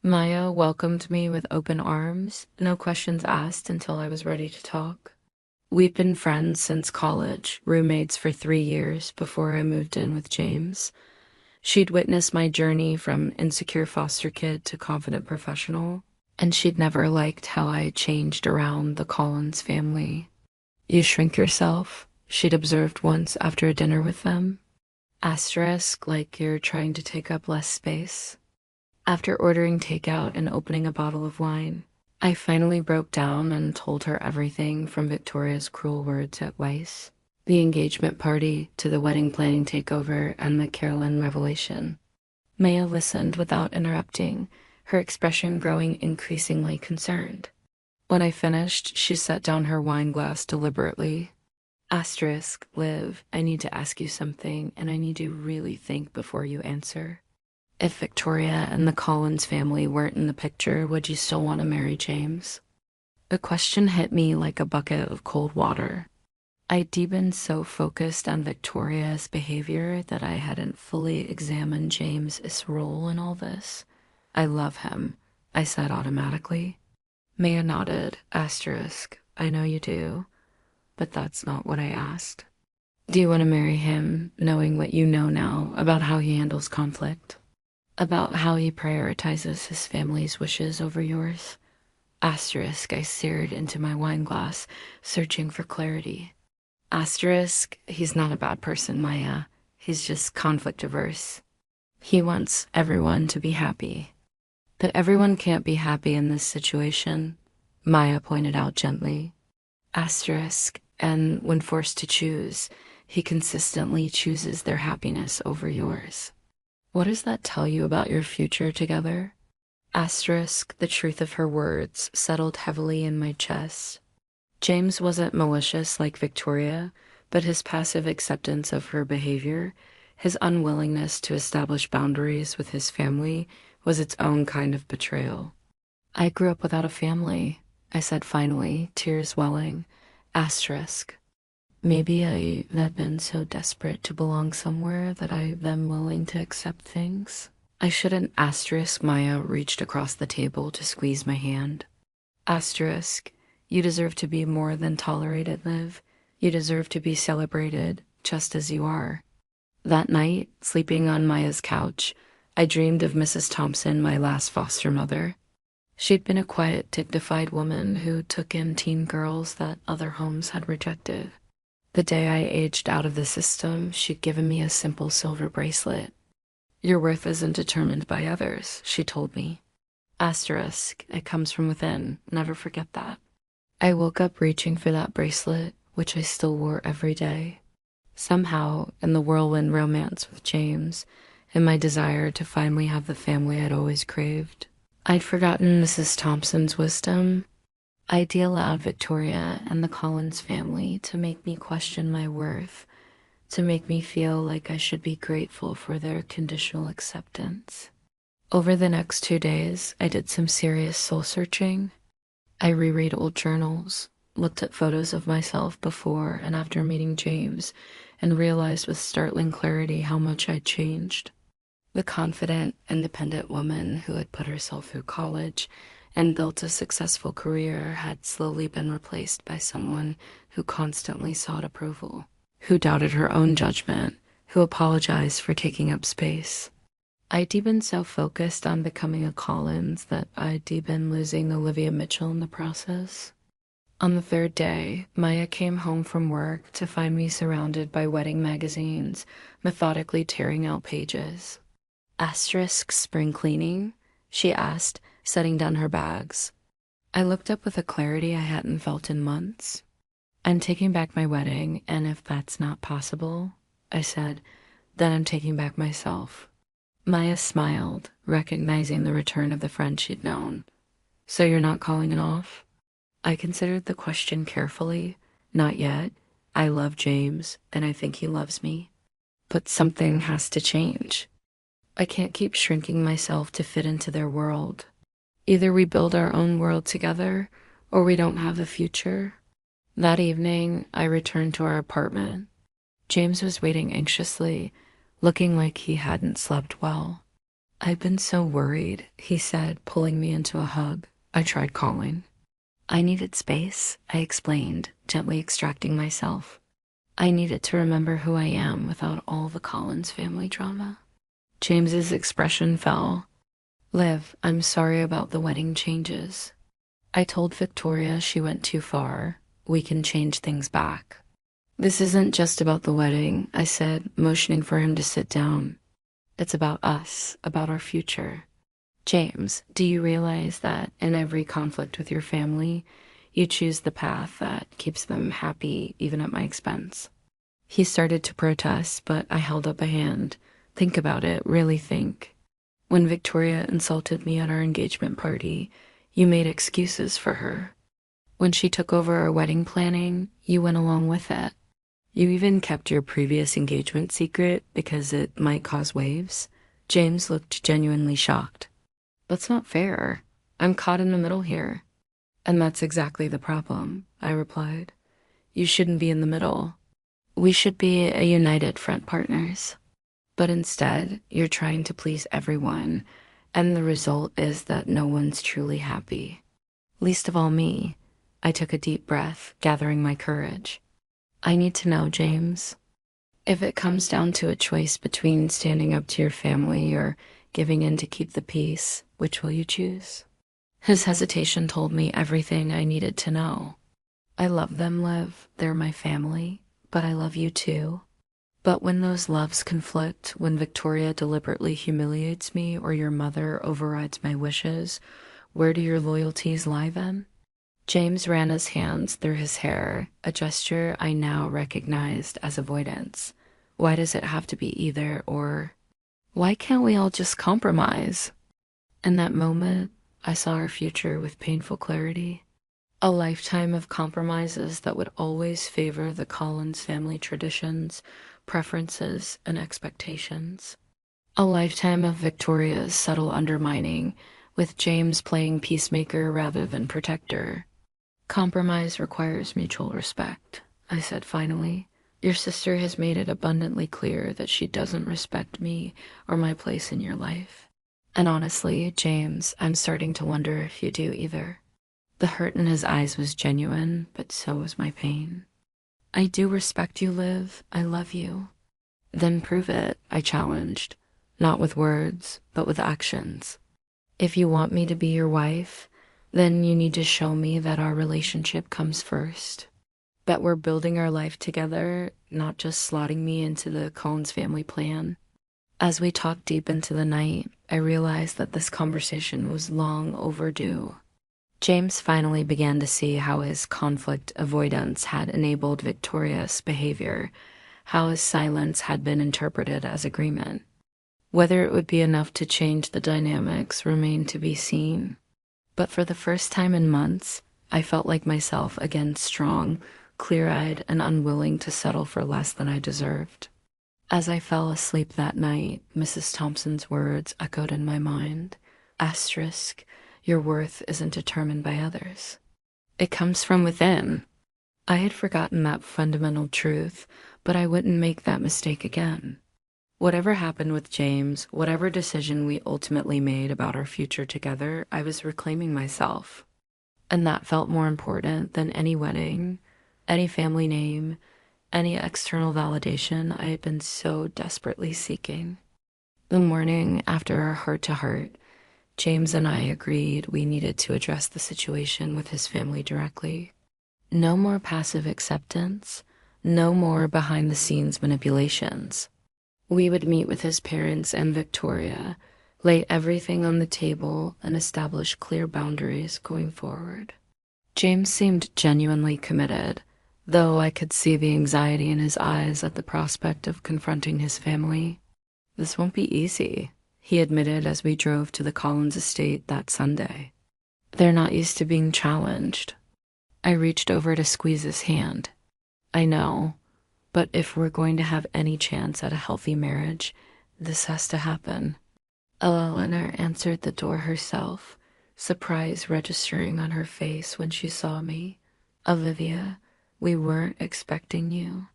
Maya welcomed me with open arms, no questions asked until I was ready to talk. We've been friends since college, roommates for 3 years before I moved in with James. She'd witnessed my journey from insecure foster kid to confident professional, and she'd never liked how I changed around the Collins family. "You shrink yourself," she'd observed once after a dinner with them. Asterisk, like you're trying to take up less space. After ordering takeout and opening a bottle of wine, I finally broke down and told her everything from Victoria's cruel words at Weiss, the engagement party, to the wedding planning takeover and the Carolyn revelation. Maya listened without interrupting, her expression growing increasingly concerned. When I finished, she set down her wine glass deliberately. Asterisk, Liv, I need to ask you something, and I need you to really think before you answer. If Victoria and the Collins family weren't in the picture, would you still want to marry James? The question hit me like a bucket of cold water. I'd been so focused on Victoria's behavior that I hadn't fully examined James's role in all this. "I love him," I said automatically. Maya nodded, asterisk, "I know you do, but that's not what I asked." "Do you want to marry him, knowing what you know now about how he handles conflict? About how he prioritizes his family's wishes over yours?" Asterisk, I stared into my wine glass, searching for clarity. Asterisk, he's not a bad person, Maya. He's just conflict averse. He wants everyone to be happy. But everyone can't be happy in this situation, Maya pointed out gently. Asterisk, and when forced to choose, he consistently chooses their happiness over yours. What does that tell you about your future together? Asterisk, the truth of her words settled heavily in my chest. James wasn't malicious like Victoria, but his passive acceptance of her behavior, his unwillingness to establish boundaries with his family, was its own kind of betrayal. "I grew up without a family," I said finally, tears welling. Asterisk. Maybe I've been so desperate to belong somewhere that I've been willing to accept things. I shouldn't. Asterisk, Maya reached across the table to squeeze my hand. Asterisk, you deserve to be more than tolerated, Liv. You deserve to be celebrated, just as you are. That night, sleeping on Maya's couch, I dreamed of Mrs. Thompson, my last foster mother. She'd been a quiet, dignified woman who took in teen girls that other homes had rejected. The day I aged out of the system, she'd given me a simple silver bracelet. "Your worth isn't determined by others," she told me. Asterisk, it comes from within. Never forget that. I woke up reaching for that bracelet, which I still wore every day. Somehow, in the whirlwind romance with James, in my desire to finally have the family I'd always craved, I'd forgotten Mrs. Thompson's wisdom. I'd allowed Victoria and the Collins family to make me question my worth, to make me feel like I should be grateful for their conditional acceptance. Over the next 2 days, I did some serious soul-searching. I reread old journals, looked at photos of myself before and after meeting James, and realized with startling clarity how much I'd changed. The confident, independent woman who had put herself through college and built a successful career had slowly been replaced by someone who constantly sought approval, who doubted her own judgment, who apologized for taking up space. I'd been so focused on becoming a Collins that I'd been losing Olivia Mitchell in the process. On the 3rd day, Maya came home from work to find me surrounded by wedding magazines, methodically tearing out pages. Asterisk, spring cleaning? She asked, setting down her bags. I looked up with a clarity I hadn't felt in months. "I'm taking back my wedding, and if that's not possible," I said, "then I'm taking back myself." Maya smiled, recognizing the return of the friend she'd known. "So you're not calling it off?" I considered the question carefully. Not yet. I love James, and I think he loves me. But something has to change. I can't keep shrinking myself to fit into their world. Either we build our own world together, or we don't have a future. That evening, I returned to our apartment. James was waiting anxiously, looking like he hadn't slept well. "I've been so worried," he said, pulling me into a hug. I tried calling. "I needed space," I explained, gently extracting myself. "I needed to remember who I am without all the Collins family drama." James's expression fell. "Liv, I'm sorry about the wedding changes. I told Victoria she went too far. We can change things back." "This isn't just about the wedding," I said, motioning for him to sit down. "It's about us, about our future. James, do you realize that in every conflict with your family, you choose the path that keeps them happy, even at my expense?" He started to protest, but I held up a hand. "Think about it, really think. When Victoria insulted me at our engagement party, you made excuses for her. When she took over our wedding planning, you went along with it. You even kept your previous engagement secret because it might cause waves." James looked genuinely shocked. "That's not fair. I'm caught in the middle here." "And that's exactly the problem," I replied. "You shouldn't be in the middle. We should be a united front partners. But instead, you're trying to please everyone, and the result is that no one's truly happy. Least of all me." I took a deep breath, gathering my courage. "I need to know, James. If it comes down to a choice between standing up to your family or giving in to keep the peace, which will you choose?" His hesitation told me everything I needed to know. "I love them, Liv. They're my family. But I love you too. But when those loves conflict, when Victoria deliberately humiliates me or your mother overrides my wishes, where do your loyalties lie then?" James ran his hands through his hair, a gesture I now recognized as avoidance. "Why does it have to be either or? Why can't we all just compromise?" In that moment, I saw our future with painful clarity. A lifetime of compromises that would always favor the Collins family traditions, preferences, and expectations. A lifetime of Victoria's subtle undermining, with James playing peacemaker rather than protector. "Compromise requires mutual respect," I said finally. "Your sister has made it abundantly clear that she doesn't respect me or my place in your life. And honestly, James, I'm starting to wonder if you do either." The hurt in his eyes was genuine, but so was my pain. "I do respect you, Liv. I love you." "Then prove it," I challenged. "Not with words, but with actions. If you want me to be your wife, then you need to show me that our relationship comes first. That we're building our life together, not just slotting me into the Collins family plan." As we talked deep into the night, I realized that this conversation was long overdue. James finally began to see how his conflict avoidance had enabled Victoria's behavior, how his silence had been interpreted as agreement. Whether it would be enough to change the dynamics remained to be seen. But for the first time in months, I felt like myself again, strong, clear-eyed, and unwilling to settle for less than I deserved. As I fell asleep that night, Mrs. Thompson's words echoed in my mind. Asterisk, your worth isn't determined by others. It comes from within. I had forgotten that fundamental truth, but I wouldn't make that mistake again. Whatever happened with James, whatever decision we ultimately made about our future together, I was reclaiming myself. And that felt more important than any wedding, any family name, any external validation I had been so desperately seeking. The morning after our heart-to-heart, James and I agreed we needed to address the situation with his family directly. No more passive acceptance, no more behind-the-scenes manipulations. We would meet with his parents and Victoria, lay everything on the table, and establish clear boundaries going forward. James seemed genuinely committed, though I could see the anxiety in his eyes at the prospect of confronting his family. "This won't be easy," he admitted as we drove to the Collins estate that Sunday. "They're not used to being challenged." I reached over to squeeze his hand. "I know, but if we're going to have any chance at a healthy marriage, this has to happen." Eleanor answered the door herself, surprise registering on her face when she saw me. "Olivia, we weren't expecting you."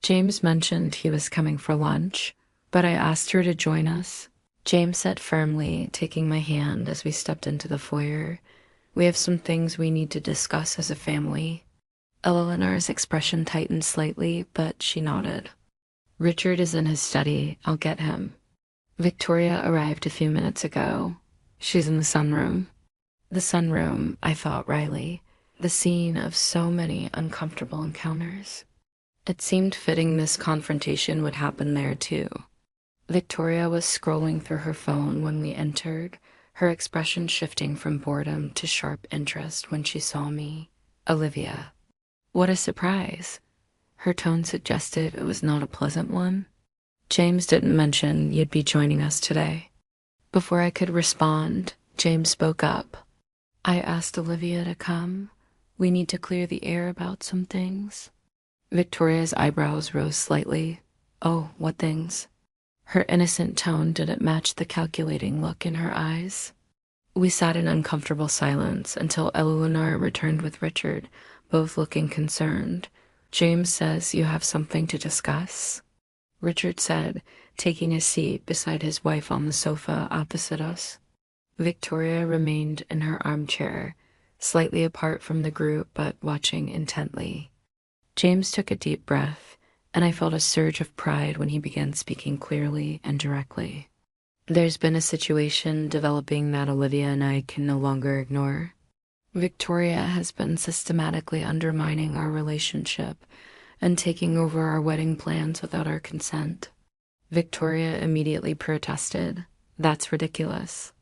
James mentioned he was coming for lunch, but I asked her to join us. James said firmly, taking my hand as we stepped into the foyer. We have some things we need to discuss as a family. Eleanor's expression tightened slightly, but she nodded. Richard is in his study. I'll get him. Victoria arrived a few minutes ago. She's in the sunroom. The sunroom, I thought wryly, the scene of so many uncomfortable encounters. It seemed fitting this confrontation would happen there too. Victoria was scrolling through her phone when we entered, her expression shifting from boredom to sharp interest when she saw me. Olivia. What a surprise. Her tone suggested it was not a pleasant one. James didn't mention you'd be joining us today. Before I could respond, James spoke up. I asked Olivia to come. We need to clear the air about some things. Victoria's eyebrows rose slightly. Oh, what things? Her innocent tone didn't match the calculating look in her eyes. We sat in uncomfortable silence until Eleanor returned with Richard, both looking concerned. James says you have something to discuss, Richard said, taking a seat beside his wife on the sofa opposite us. Victoria remained in her armchair, slightly apart from the group but watching intently. James took a deep breath, and I felt a surge of pride when he began speaking clearly and directly. There's been a situation developing that Olivia and I can no longer ignore. Victoria has been systematically undermining our relationship and taking over our wedding plans without our consent. Victoria immediately protested. That's ridiculous.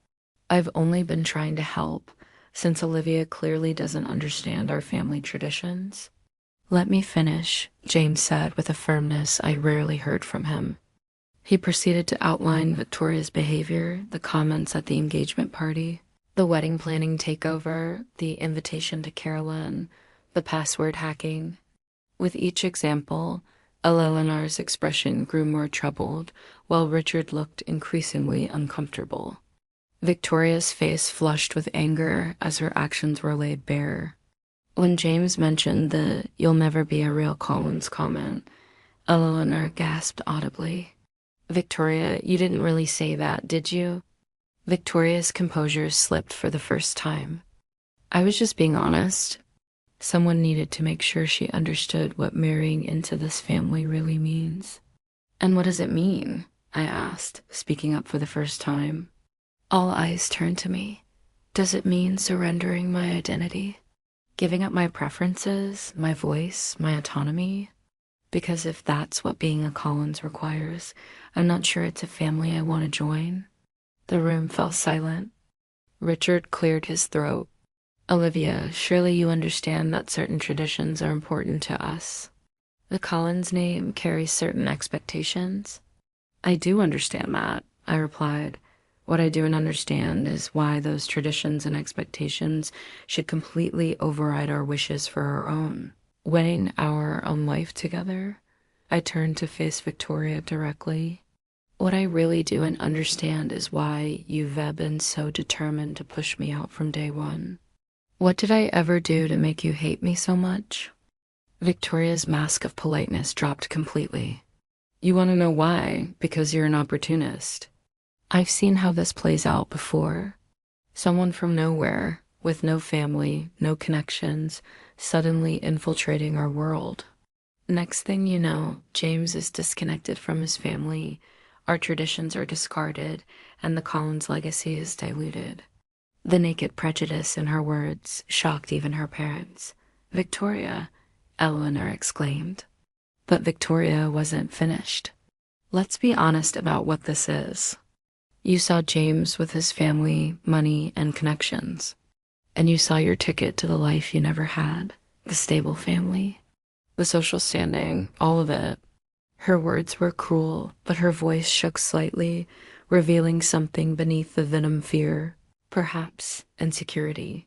I've only been trying to help, since Olivia clearly doesn't understand our family traditions. Let me finish, James said with a firmness I rarely heard from him. He proceeded to outline Victoria's behavior, the comments at the engagement party, the wedding planning takeover, the invitation to Carolyn, the password hacking. With each example, Eleanor's expression grew more troubled, while Richard looked increasingly uncomfortable. Victoria's face flushed with anger as her actions were laid bare. When James mentioned the "you'll never be a real Collins" comment, Eleanor gasped audibly. Victoria, you didn't really say that, did you? Victoria's composure slipped for the first time. I was just being honest. Someone needed to make sure she understood what marrying into this family really means. And what does it mean? I asked, speaking up for the first time. All eyes turned to me. Does it mean surrendering my identity? Giving up my preferences, my voice, my autonomy? Because if that's what being a Collins requires, I'm not sure it's a family I want to join. The room fell silent. Richard cleared his throat. Olivia, surely you understand that certain traditions are important to us. The Collins name carries certain expectations. I do understand that, I replied. What I don't understand is why those traditions and expectations should completely override our wishes for our own. Weighing our own life together, I turned to face Victoria directly. What I really do and understand is why you've been so determined to push me out from day one. What did I ever do to make you hate me so much? Victoria's mask of politeness dropped completely. You want to know why? Because you're an opportunist. I've seen how this plays out before. Someone from nowhere, with no family, no connections, suddenly infiltrating our world. Next thing you know, James is disconnected from his family, our traditions are discarded, and the Collins legacy is diluted. The naked prejudice in her words shocked even her parents. Victoria, Eleanor exclaimed. But Victoria wasn't finished. Let's be honest about what this is. You saw James with his family, money, and connections. And you saw your ticket to the life you never had, the stable family, the social standing, all of it. Her words were cruel, but her voice shook slightly, revealing something beneath the venom fear, perhaps insecurity.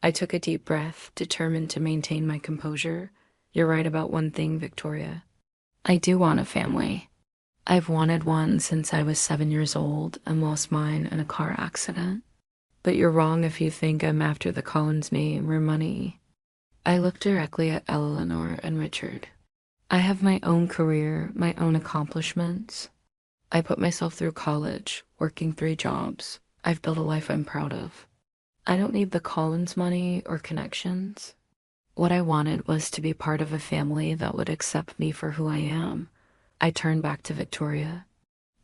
I took a deep breath, determined to maintain my composure. You're right about one thing, Victoria. I do want a family. I've wanted one since I was 7 years old and lost mine in a car accident. But you're wrong if you think I'm after the Collins name or money. I looked directly at Eleanor and Richard. I have my own career, my own accomplishments. I put myself through college, working 3 jobs. I've built a life I'm proud of. I don't need the Collins money or connections. What I wanted was to be part of a family that would accept me for who I am. I turned back to Victoria.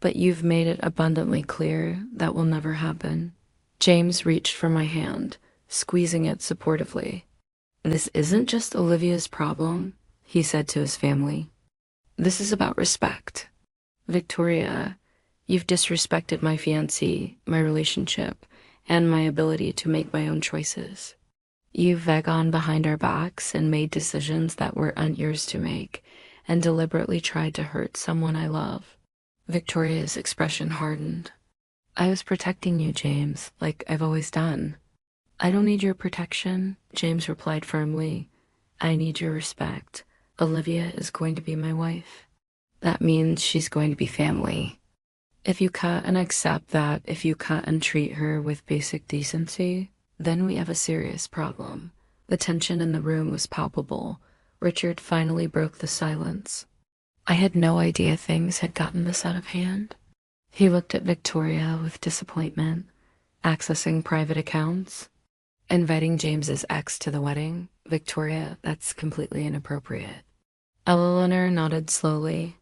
But you've made it abundantly clear that will never happen. James reached for my hand, squeezing it supportively. This isn't just Olivia's problem, he said to his family. This is about respect. Victoria, you've disrespected my fiancé, my relationship, and my ability to make my own choices. You've gone behind our backs and made decisions that weren't yours to make, and deliberately tried to hurt someone I love. Victoria's expression hardened. I was protecting you, James, like I've always done. I don't need your protection, James replied firmly. I need your respect. Olivia is going to be my wife. That means she's going to be family. If you cut and accept that, if you cut and treat her with basic decency, then we have a serious problem. The tension in the room was palpable. Richard finally broke the silence. I had no idea things had gotten this out of hand. He looked at Victoria with disappointment, accessing private accounts, inviting James's ex to the wedding. Victoria, that's completely inappropriate. Eleanor nodded slowly.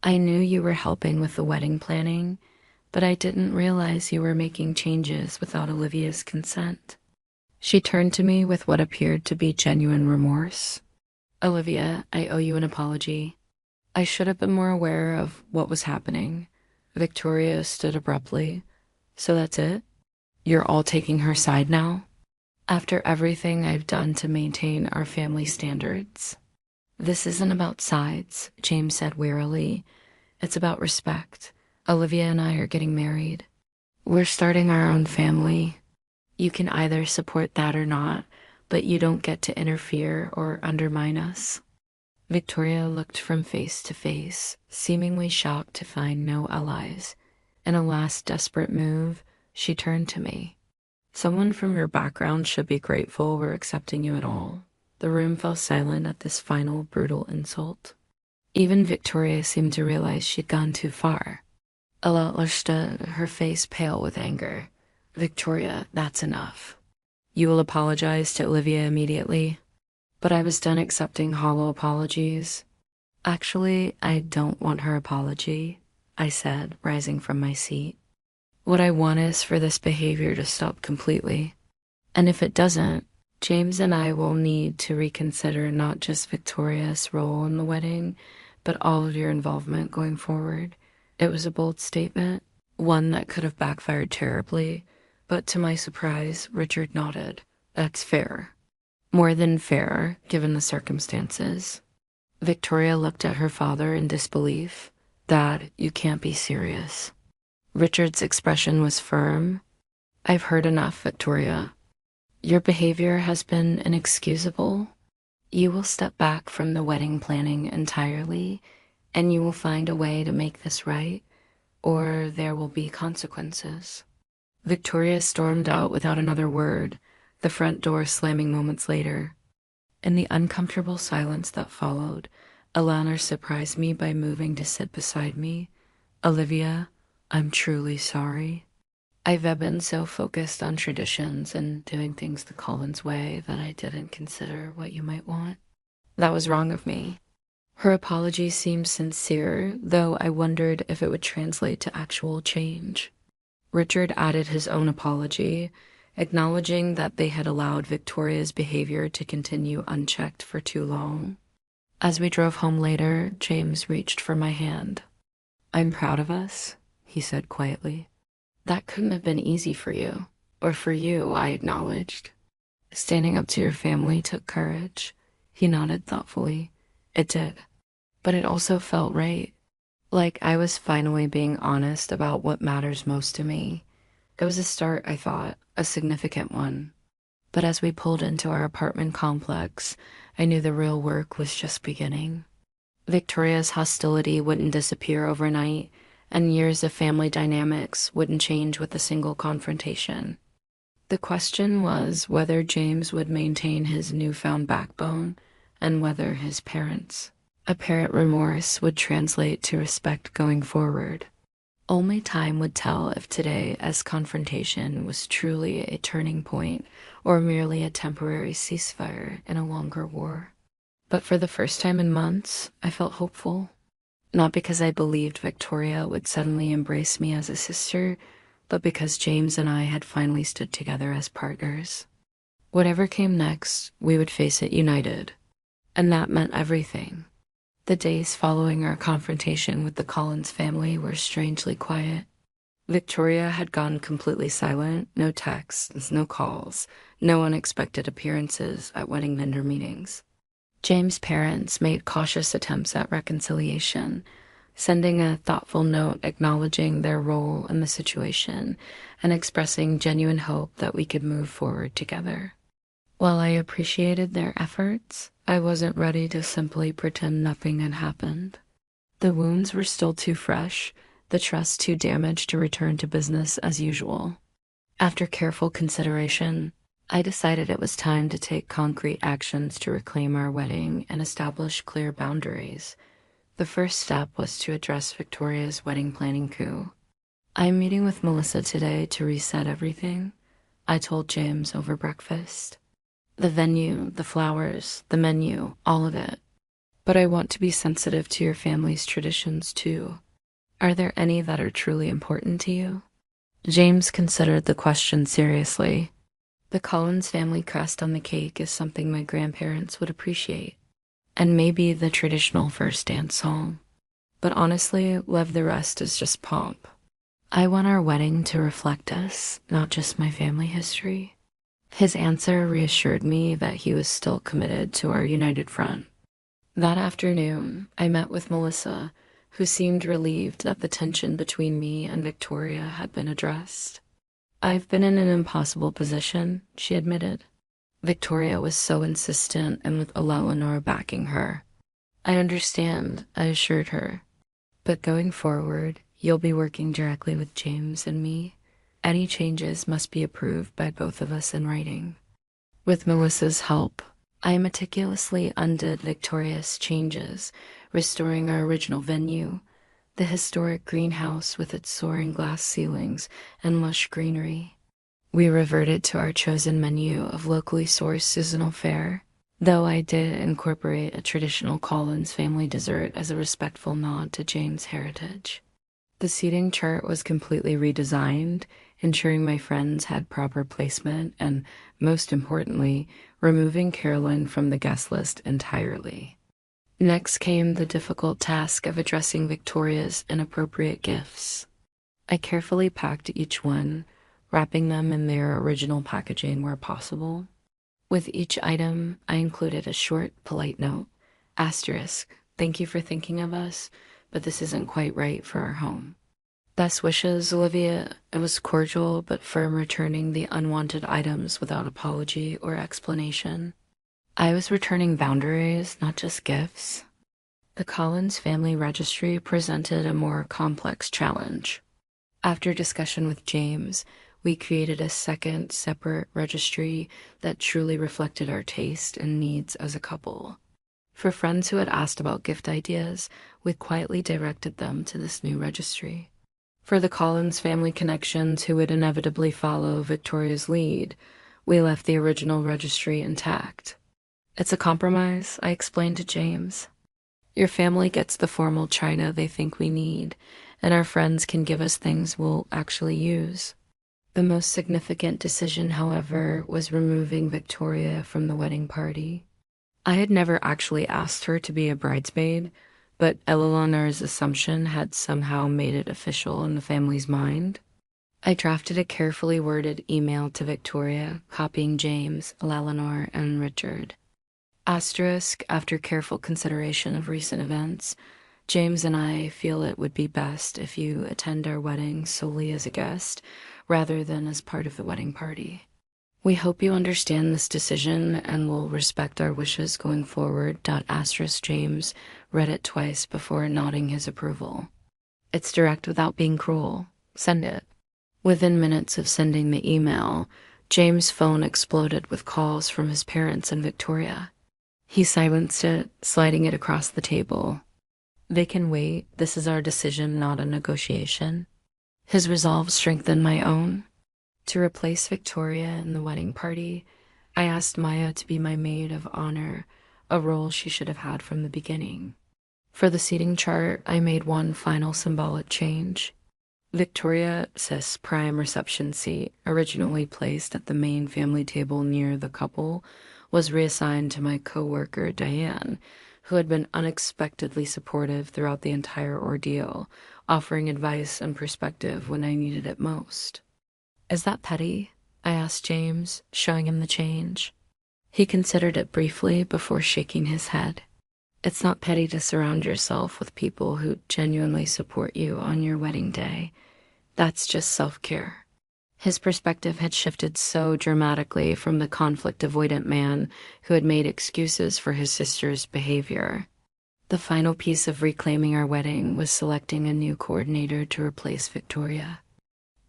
I knew you were helping with the wedding planning, but I didn't realize you were making changes without Olivia's consent. She turned to me with what appeared to be genuine remorse. Olivia, I owe you an apology. I should have been more aware of what was happening. Victoria stood abruptly. So that's it? You're all taking her side now? After everything I've done to maintain our family standards? This isn't about sides, James said wearily. It's about respect. Olivia and I are getting married. We're starting our own family. You can either support that or not, but you don't get to interfere or undermine us. Victoria looked from face to face, seemingly shocked to find no allies. In a last desperate move, she turned to me. Someone from your background should be grateful we're accepting you at all. The room fell silent at this final brutal insult. Even Victoria seemed to realize she'd gone too far. Eleanor stood, her face pale with anger. Victoria, that's enough. You will apologize to Olivia immediately. But I was done accepting hollow apologies. Actually, I don't want her apology, I said, rising from my seat. What I want is for this behavior to stop completely. And if it doesn't, James and I will need to reconsider not just Victoria's role in the wedding, but all of your involvement going forward. It was a bold statement, one that could have backfired terribly, but to my surprise, Richard nodded. That's fair. More than fair, given the circumstances. Victoria looked at her father in disbelief. Dad, you can't be serious. Richard's expression was firm. I've heard enough, Victoria. Your behavior has been inexcusable. You will step back from the wedding planning entirely, and you will find a way to make this right, or there will be consequences. Victoria stormed out without another word, the front door slamming moments later. In the uncomfortable silence that followed, Eleanor surprised me by moving to sit beside me. Olivia, I'm truly sorry. I've been so focused on traditions and doing things the Collins way that I didn't consider what you might want. That was wrong of me. Her apology seemed sincere, though I wondered if it would translate to actual change. Richard added his own apology, acknowledging that they had allowed Victoria's behavior to continue unchecked for too long. As we drove home later, James reached for my hand. I'm proud of us, he said quietly. That couldn't have been easy for you, or for you, I acknowledged. Standing up to your family took courage. He nodded thoughtfully. It did. But it also felt right. Like I was finally being honest about what matters most to me. It was a start, I thought, a significant one. But as we pulled into our apartment complex, I knew the real work was just beginning. Victoria's hostility wouldn't disappear overnight, and years of family dynamics wouldn't change with a single confrontation. The question was whether James would maintain his newfound backbone and whether his parents' apparent remorse would translate to respect going forward. Only time would tell if today, as confrontation, was truly a turning point or merely a temporary ceasefire in a longer war. But for the first time in months, I felt hopeful. Not because I believed Victoria would suddenly embrace me as a sister, but because James and I had finally stood together as partners. Whatever came next, we would face it united. And that meant everything. The days following our confrontation with the Collins family were strangely quiet. Victoria had gone completely silent, no texts, no calls, no unexpected appearances at wedding vendor meetings. James' parents made cautious attempts at reconciliation, sending a thoughtful note acknowledging their role in the situation and expressing genuine hope that we could move forward together. While I appreciated their efforts, I wasn't ready to simply pretend nothing had happened. The wounds were still too fresh, the trust too damaged to return to business as usual. After careful consideration, I decided it was time to take concrete actions to reclaim our wedding and establish clear boundaries. The first step was to address Victoria's wedding planning coup. I'm meeting with Melissa today to reset everything, I told James over breakfast. The venue, the flowers, the menu, all of it. But I want to be sensitive to your family's traditions too. Are there any that are truly important to you? James considered the question seriously. The Collins family crest on the cake is something my grandparents would appreciate. And maybe the traditional first dance song. But honestly, leave the rest is just pomp. I want our wedding to reflect us, not just my family history. His answer reassured me that he was still committed to our united front. That afternoon, I met with Melissa, who seemed relieved that the tension between me and Victoria had been addressed. I've been in an impossible position, she admitted. Victoria was so insistent and with Eleanor backing her. I understand, I assured her. But going forward, you'll be working directly with James and me. Any changes must be approved by both of us in writing. With Melissa's help, I meticulously undid Victoria's changes, restoring our original venue, the historic greenhouse with its soaring glass ceilings and lush greenery. We reverted to our chosen menu of locally sourced seasonal fare, though I did incorporate a traditional Collins family dessert as a respectful nod to James' heritage. The seating chart was completely redesigned, ensuring my friends had proper placement and, most importantly, removing Carolyn from the guest list entirely. Next came the difficult task of addressing Victoria's inappropriate gifts. I carefully packed each one, wrapping them in their original packaging where possible. With each item, I included a short, polite note. Asterisk, thank you for thinking of us, but this isn't quite right for our home. Best wishes, Olivia. It was cordial but firm, returning the unwanted items without apology or explanation. I was returning boundaries, not just gifts. The Collins family registry presented a more complex challenge. After discussion with James, we created a second, separate registry that truly reflected our taste and needs as a couple. For friends who had asked about gift ideas, we quietly directed them to this new registry. For the Collins family connections who would inevitably follow Victoria's lead, we left the original registry intact. It's a compromise, I explained to James. Your family gets the formal china they think we need, and our friends can give us things we'll actually use. The most significant decision, however, was removing Victoria from the wedding party. I had never actually asked her to be a bridesmaid, but Eleanor's assumption had somehow made it official in the family's mind. I drafted a carefully worded email to Victoria, copying James, Eleanor, and Richard. Asterisk, after careful consideration of recent events, James and I feel it would be best if you attend our wedding solely as a guest, rather than as part of the wedding party. We hope you understand this decision and will respect our wishes going forward. Asterisk James read it twice before nodding his approval. It's direct without being cruel. Send it. Within minutes of sending the email, James' phone exploded with calls from his parents and Victoria. He silenced it, sliding it across the table. They can wait. This is our decision, not a negotiation. His resolve strengthened my own. To replace Victoria in the wedding party, I asked Maya to be my maid of honor, a role she should have had from the beginning. For the seating chart, I made one final symbolic change. Victoria, cis prime reception seat, originally placed at the main family table near the couple, was reassigned to my co-worker Diane, who had been unexpectedly supportive throughout the entire ordeal, offering advice and perspective when I needed it most. "Is that petty?" I asked James, showing him the change. He considered it briefly before shaking his head. "It's not petty to surround yourself with people who genuinely support you on your wedding day. That's just self-care." His perspective had shifted so dramatically from the conflict-avoidant man who had made excuses for his sister's behavior. The final piece of reclaiming our wedding was selecting a new coordinator to replace Victoria.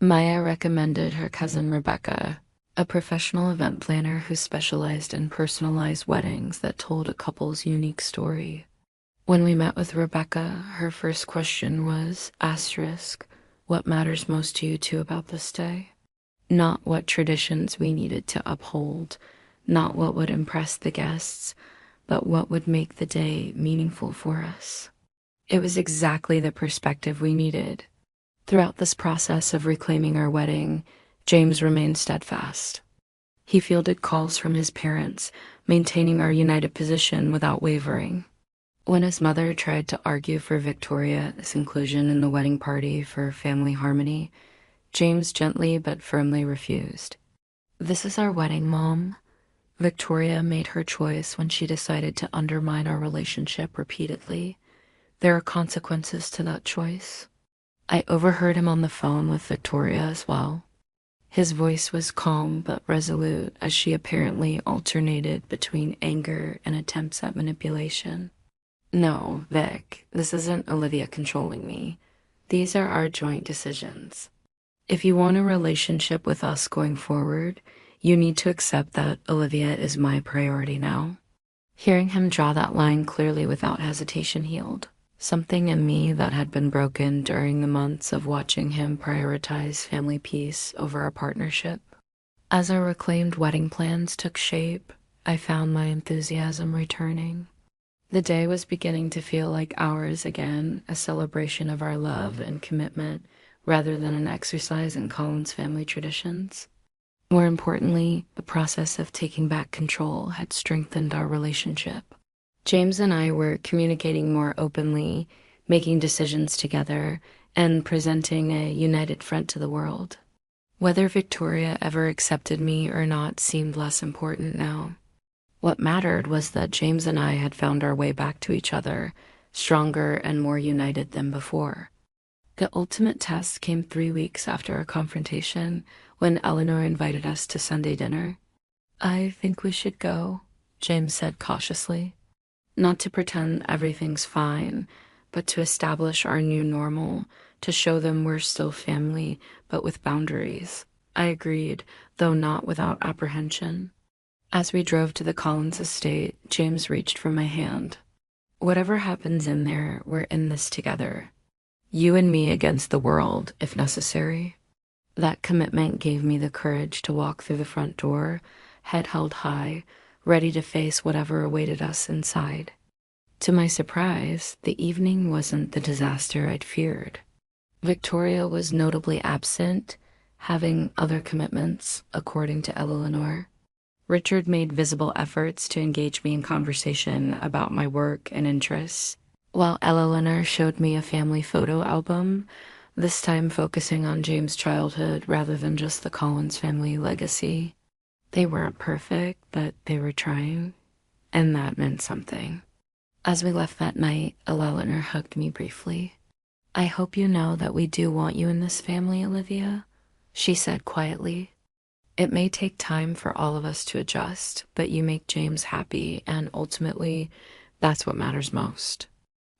Maya recommended her cousin Rebecca, a professional event planner who specialized in personalized weddings that told a couple's unique story. When we met with Rebecca, her first question was, what matters most to you two about this day? Not what traditions we needed to uphold, not what would impress the guests, but what would make the day meaningful for us. It was exactly the perspective we needed. Throughout this process of reclaiming our wedding, James remained steadfast. He fielded calls from his parents, maintaining our united position without wavering. When his mother tried to argue for Victoria's inclusion in the wedding party for family harmony, James gently but firmly refused. "This is our wedding, Mom." Victoria made her choice when she decided to undermine our relationship repeatedly. There are consequences to that choice. I overheard him on the phone with Victoria as well. His voice was calm but resolute as she apparently alternated between anger and attempts at manipulation. "No, Vic, this isn't Olivia controlling me. These are our joint decisions. If you want a relationship with us going forward, you need to accept that Olivia is my priority now." Hearing him draw that line clearly without hesitation healed something in me that had been broken during the months of watching him prioritize family peace over our partnership. As our reclaimed wedding plans took shape, I found my enthusiasm returning. The day was beginning to feel like ours again, a celebration of our love and commitment rather than an exercise in Colin's family traditions. More importantly, the process of taking back control had strengthened our relationship. James and I were communicating more openly, making decisions together, and presenting a united front to the world. Whether Victoria ever accepted me or not seemed less important now. What mattered was that James and I had found our way back to each other, stronger and more united than before. The ultimate test came 3 weeks after our confrontation, when Eleanor invited us to Sunday dinner. "I think we should go," James said cautiously. "Not to pretend everything's fine, but to establish our new normal, to show them we're still family, but with boundaries." I agreed, though not without apprehension. As we drove to the Collins estate, James reached for my hand. "Whatever happens in there, we're in this together. You and me against the world, if necessary." That commitment gave me the courage to walk through the front door, head held high, ready to face whatever awaited us inside. To my surprise, the evening wasn't the disaster I'd feared. Victoria was notably absent, having other commitments, according to Eleanor. Richard made visible efforts to engage me in conversation about my work and interests, while Eleanor showed me a family photo album, this time focusing on James' childhood rather than just the Collins family legacy. They weren't perfect, but they were trying, and that meant something. As we left that night, Eleanor hugged me briefly. "I hope you know that we do want you in this family, Olivia," she said quietly. "It may take time for all of us to adjust, but you make James happy, and ultimately, that's what matters most."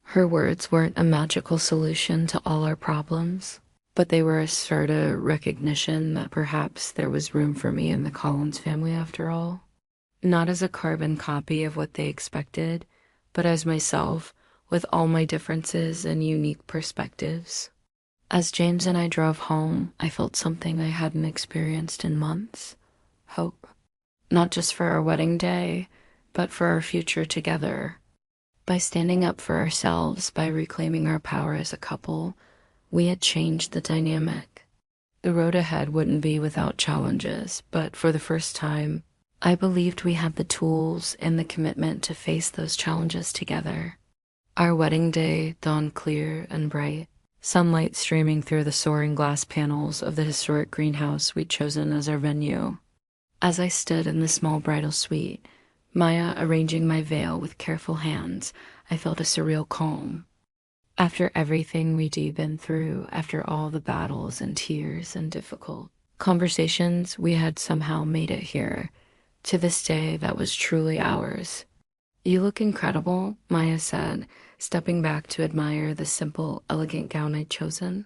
Her words weren't a magical solution to all our problems, but they were a sort of recognition that perhaps there was room for me in the Collins family after all. Not as a carbon copy of what they expected, but as myself, with all my differences and unique perspectives. As James and I drove home, I felt something I hadn't experienced in months. Hope. Not just for our wedding day, but for our future together. By standing up for ourselves, by reclaiming our power as a couple, we had changed the dynamic. The road ahead wouldn't be without challenges, but for the first time, I believed we had the tools and the commitment to face those challenges together. Our wedding day dawned clear and bright, sunlight streaming through the soaring glass panels of the historic greenhouse we'd chosen as our venue. As I stood in the small bridal suite, Maya arranging my veil with careful hands, I felt a surreal calm. After everything we'd been through, after all the battles and tears and difficult conversations, we had somehow made it here, to this day that was truly ours. "You look incredible," Maya said, stepping back to admire the simple, elegant gown I'd chosen.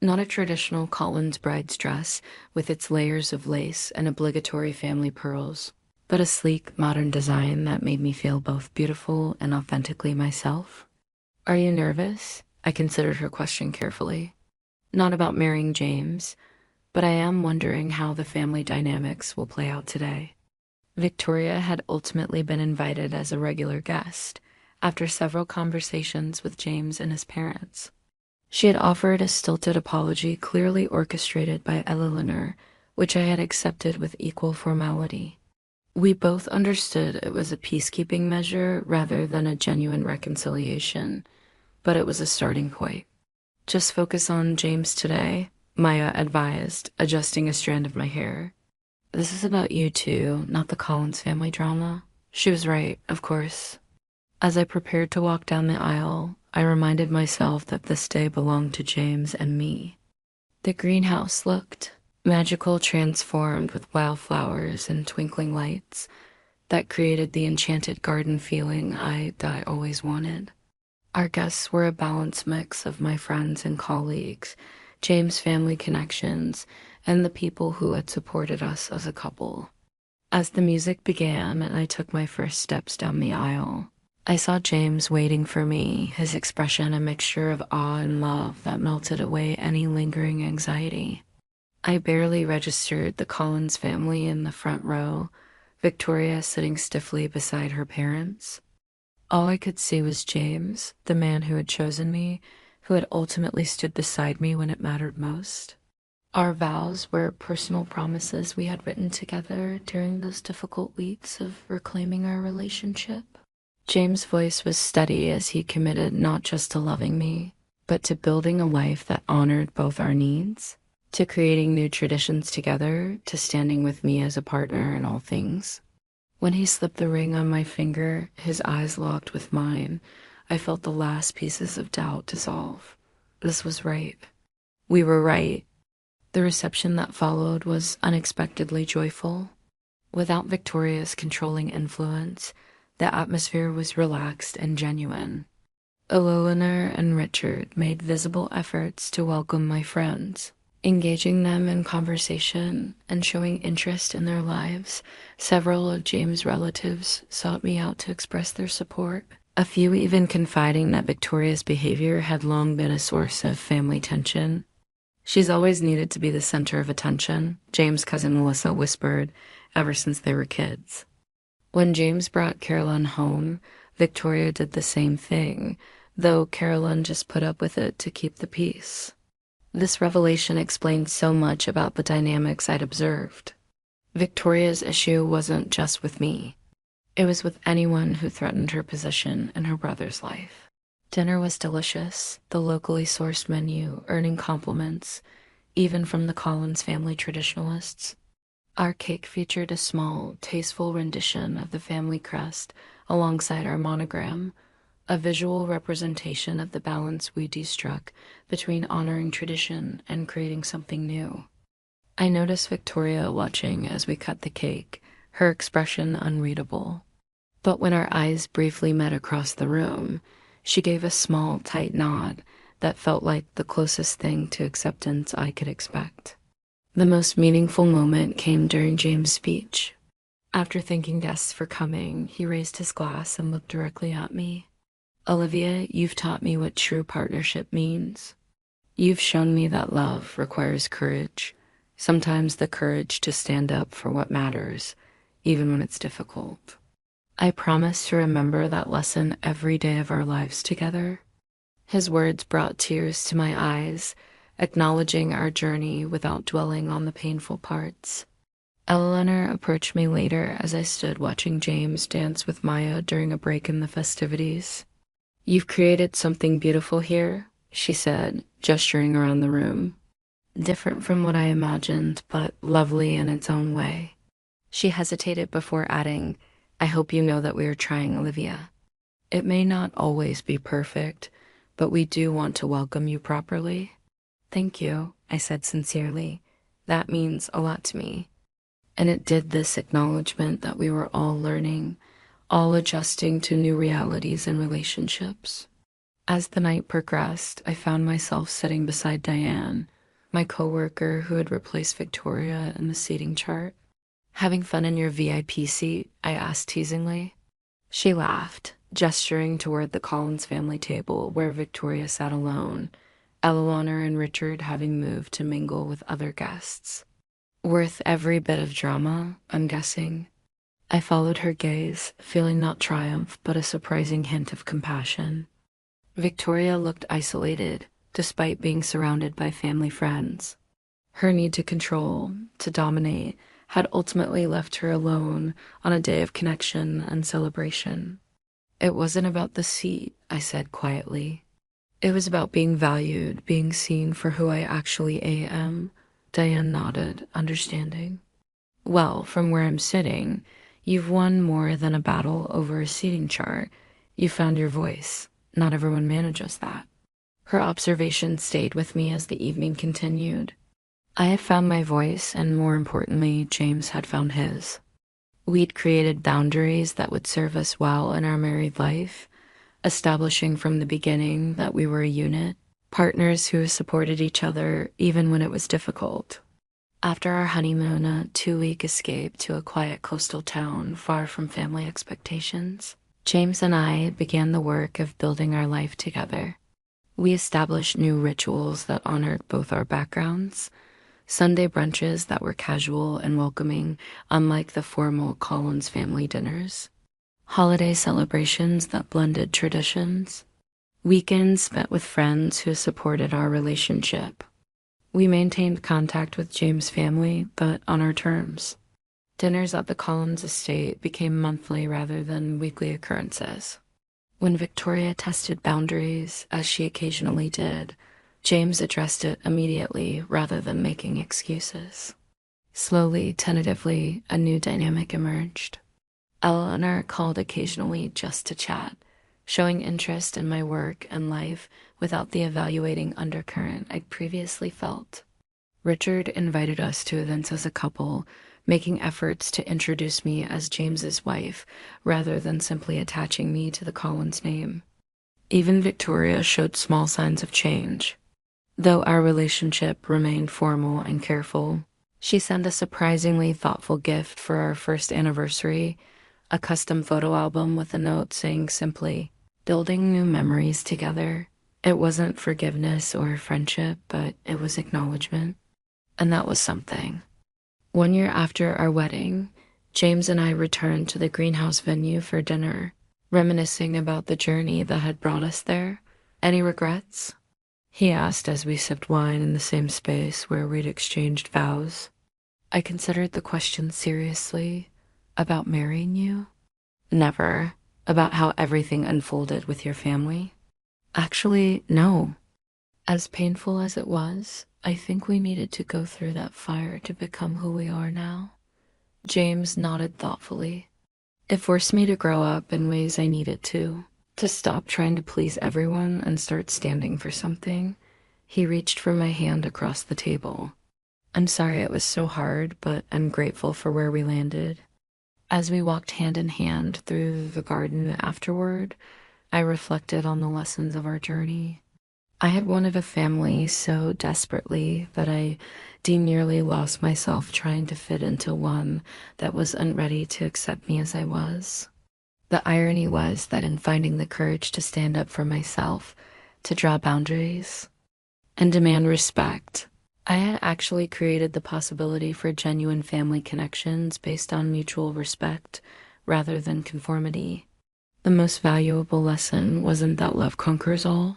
Not a traditional Collins bride's dress with its layers of lace and obligatory family pearls, but a sleek, modern design that made me feel both beautiful and authentically myself. "Are you nervous?" I considered her question carefully. "Not about marrying James, but I am wondering how the family dynamics will play out today." Victoria had ultimately been invited as a regular guest after several conversations with James and his parents. She had offered a stilted apology clearly orchestrated by Eleanor, which I had accepted with equal formality. We both understood it was a peacekeeping measure rather than a genuine reconciliation, but it was a starting point. "Just focus on James today," Maya advised, adjusting a strand of my hair. "This is about you two, not the Collins family drama." She was right, of course. As I prepared to walk down the aisle, I reminded myself that this day belonged to James and me. The greenhouse looked magical, transformed with wildflowers and twinkling lights that created the enchanted garden feeling I always wanted. Our guests were a balanced mix of my friends and colleagues, James' family connections, and the people who had supported us as a couple. As the music began and I took my first steps down the aisle, I saw James waiting for me, his expression a mixture of awe and love that melted away any lingering anxiety. I barely registered the Collins family in the front row, Victoria sitting stiffly beside her parents. All I could see was James, the man who had chosen me, who had ultimately stood beside me when it mattered most. Our vows were personal promises we had written together during those difficult weeks of reclaiming our relationship. James' voice was steady as he committed not just to loving me, but to building a life that honored both our needs, to creating new traditions together, to standing with me as a partner in all things. When he slipped the ring on my finger, his eyes locked with mine, I felt the last pieces of doubt dissolve. This was right. We were right. The reception that followed was unexpectedly joyful. Without Victoria's controlling influence, the atmosphere was relaxed and genuine. Eleanor and Richard made visible efforts to welcome my friends, engaging them in conversation and showing interest in their lives. Several of James' relatives sought me out to express their support, a few even confiding that Victoria's behavior had long been a source of family tension. "She's always needed to be the center of attention," James' cousin Melissa whispered, ever since they were kids. When James brought Carolyn home, Victoria did the same thing, though Carolyn just put up with it to keep the peace. This revelation explained so much about the dynamics I'd observed. Victoria's issue wasn't just with me. It was with anyone who threatened her position in her brother's life. Dinner was delicious, the locally sourced menu earning compliments, even from the Collins family traditionalists. Our cake featured a small, tasteful rendition of the family crest alongside our monogram, a visual representation of the balance we struck between honoring tradition and creating something new. I noticed Victoria watching as we cut the cake, her expression unreadable. But when our eyes briefly met across the room, she gave a small, tight nod that felt like the closest thing to acceptance I could expect. The most meaningful moment came during James' speech. After thanking guests for coming, he raised his glass and looked directly at me. "Olivia, you've taught me what true partnership means." You've shown me that love requires courage, sometimes the courage to stand up for what matters, even when it's difficult. I promise to remember that lesson every day of our lives together. His words brought tears to my eyes, acknowledging our journey without dwelling on the painful parts. Eleanor approached me later as I stood watching James dance with Maya during a break in the festivities. "You've created something beautiful here," she said, gesturing around the room. "Different from what I imagined, but lovely in its own way." She hesitated before adding, "I hope you know that we are trying, Olivia. It may not always be perfect, but we do want to welcome you properly." "Thank you," I said sincerely. "That means a lot to me." And it did, this acknowledgement that we were all learning, all adjusting to new realities and relationships. As the night progressed, I found myself sitting beside Diane, my coworker who had replaced Victoria in the seating chart. "Having fun in your VIP seat?" I asked teasingly. She laughed, gesturing toward the Collins family table where Victoria sat alone, Eleanor and Richard having moved to mingle with other guests. "Worth every bit of drama, I'm guessing." I followed her gaze, feeling not triumph, but a surprising hint of compassion. Victoria looked isolated, despite being surrounded by family friends. Her need to control, to dominate, had ultimately left her alone on a day of connection and celebration. "It wasn't about the seat," I said quietly. "It was about being valued, being seen for who I actually am." Diane nodded, understanding. "Well, from where I'm sitting, you've won more than a battle over a seating chart. You found your voice. Not everyone manages that." Her observation stayed with me as the evening continued. I had found my voice, and more importantly, James had found his. We'd created boundaries that would serve us well in our married life, establishing from the beginning that we were a unit, partners who supported each other even when it was difficult. After our honeymoon, a 2-week escape to a quiet coastal town far from family expectations, James and I began the work of building our life together. We established new rituals that honored both our backgrounds, Sunday brunches that were casual and welcoming, unlike the formal Collins family dinners, holiday celebrations that blended traditions, weekends spent with friends who supported our relationship. We maintained contact with James' family, but on our terms. Dinners at the Collins estate became monthly rather than weekly occurrences. When Victoria tested boundaries, as she occasionally did, James addressed it immediately rather than making excuses. Slowly, tentatively, a new dynamic emerged. Eleanor called occasionally just to chat, showing interest in my work and life without the evaluating undercurrent I'd previously felt. Richard invited us to events as a couple, making efforts to introduce me as James's wife rather than simply attaching me to the Collins name. Even Victoria showed small signs of change. Though our relationship remained formal and careful, she sent a surprisingly thoughtful gift for our first anniversary, a custom photo album with a note saying simply, "Building new memories together." It wasn't forgiveness or friendship, but it was acknowledgement. And that was something. 1 year after our wedding, James and I returned to the greenhouse venue for dinner, reminiscing about the journey that had brought us there. "Any regrets?" he asked as we sipped wine in the same space where we'd exchanged vows. I considered the question seriously. "About marrying you?" "Never. About how everything unfolded with your family?" "Actually, no." As painful as it was, I think we needed to go through that fire to become who we are now. James nodded thoughtfully. It forced me to grow up in ways I needed to stop trying to please everyone and start standing for something. He reached for my hand across the table. "I'm sorry it was so hard, but I'm grateful for where we landed." As we walked hand in hand through the garden afterward, I reflected on the lessons of our journey. I had wanted a family so desperately that I nearly lost myself trying to fit into one that wasn't ready to accept me as I was. The irony was that in finding the courage to stand up for myself, to draw boundaries, and demand respect. I had actually created the possibility for genuine family connections based on mutual respect rather than conformity. The most valuable lesson wasn't that love conquers all.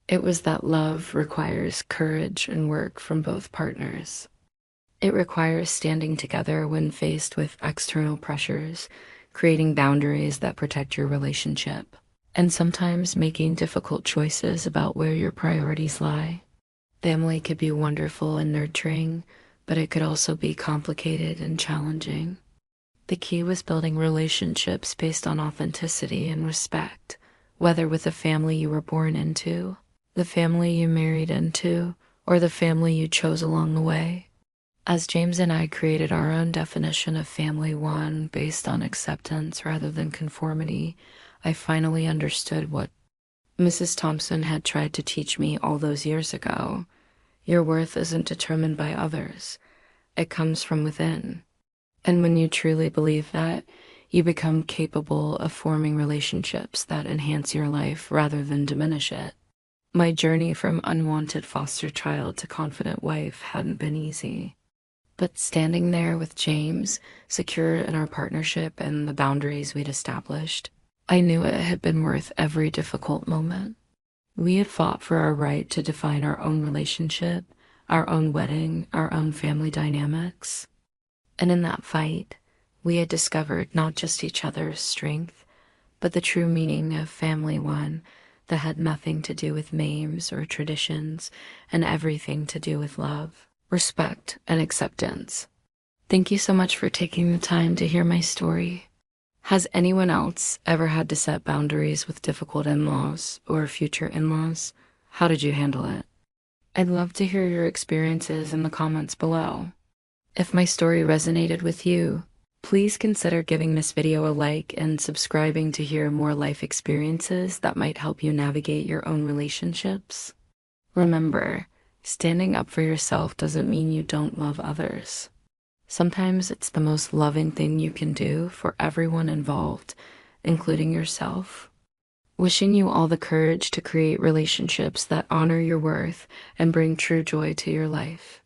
It was that love requires courage and work from both partners. It requires standing together when faced with external pressures, creating boundaries that protect your relationship, and sometimes making difficult choices about where your priorities lie. Family could be wonderful and nurturing, but it could also be complicated and challenging. The key was building relationships based on authenticity and respect, whether with the family you were born into, the family you married into, or the family you chose along the way. As James and I created our own definition of family one based on acceptance rather than conformity, I finally understood what Mrs. Thompson had tried to teach me all those years ago. Your worth isn't determined by others. It comes from within. And when you truly believe that, you become capable of forming relationships that enhance your life rather than diminish it. My journey from unwanted foster child to confident wife hadn't been easy. But standing there with James, secure in our partnership and the boundaries we'd established, I knew it had been worth every difficult moment. We had fought for our right to define our own relationship, our own wedding, our own family dynamics. And in that fight, we had discovered not just each other's strength, but the true meaning of family one that had nothing to do with names or traditions and everything to do with love, respect, and acceptance. Thank you so much for taking the time to hear my story. Has anyone else ever had to set boundaries with difficult in-laws or future in-laws? How did you handle it? I'd love to hear your experiences in the comments below. If my story resonated with you, please consider giving this video a like and subscribing to hear more life experiences that might help you navigate your own relationships. Remember, standing up for yourself doesn't mean you don't love others. Sometimes it's the most loving thing you can do for everyone involved, including yourself. Wishing you all the courage to create relationships that honor your worth and bring true joy to your life.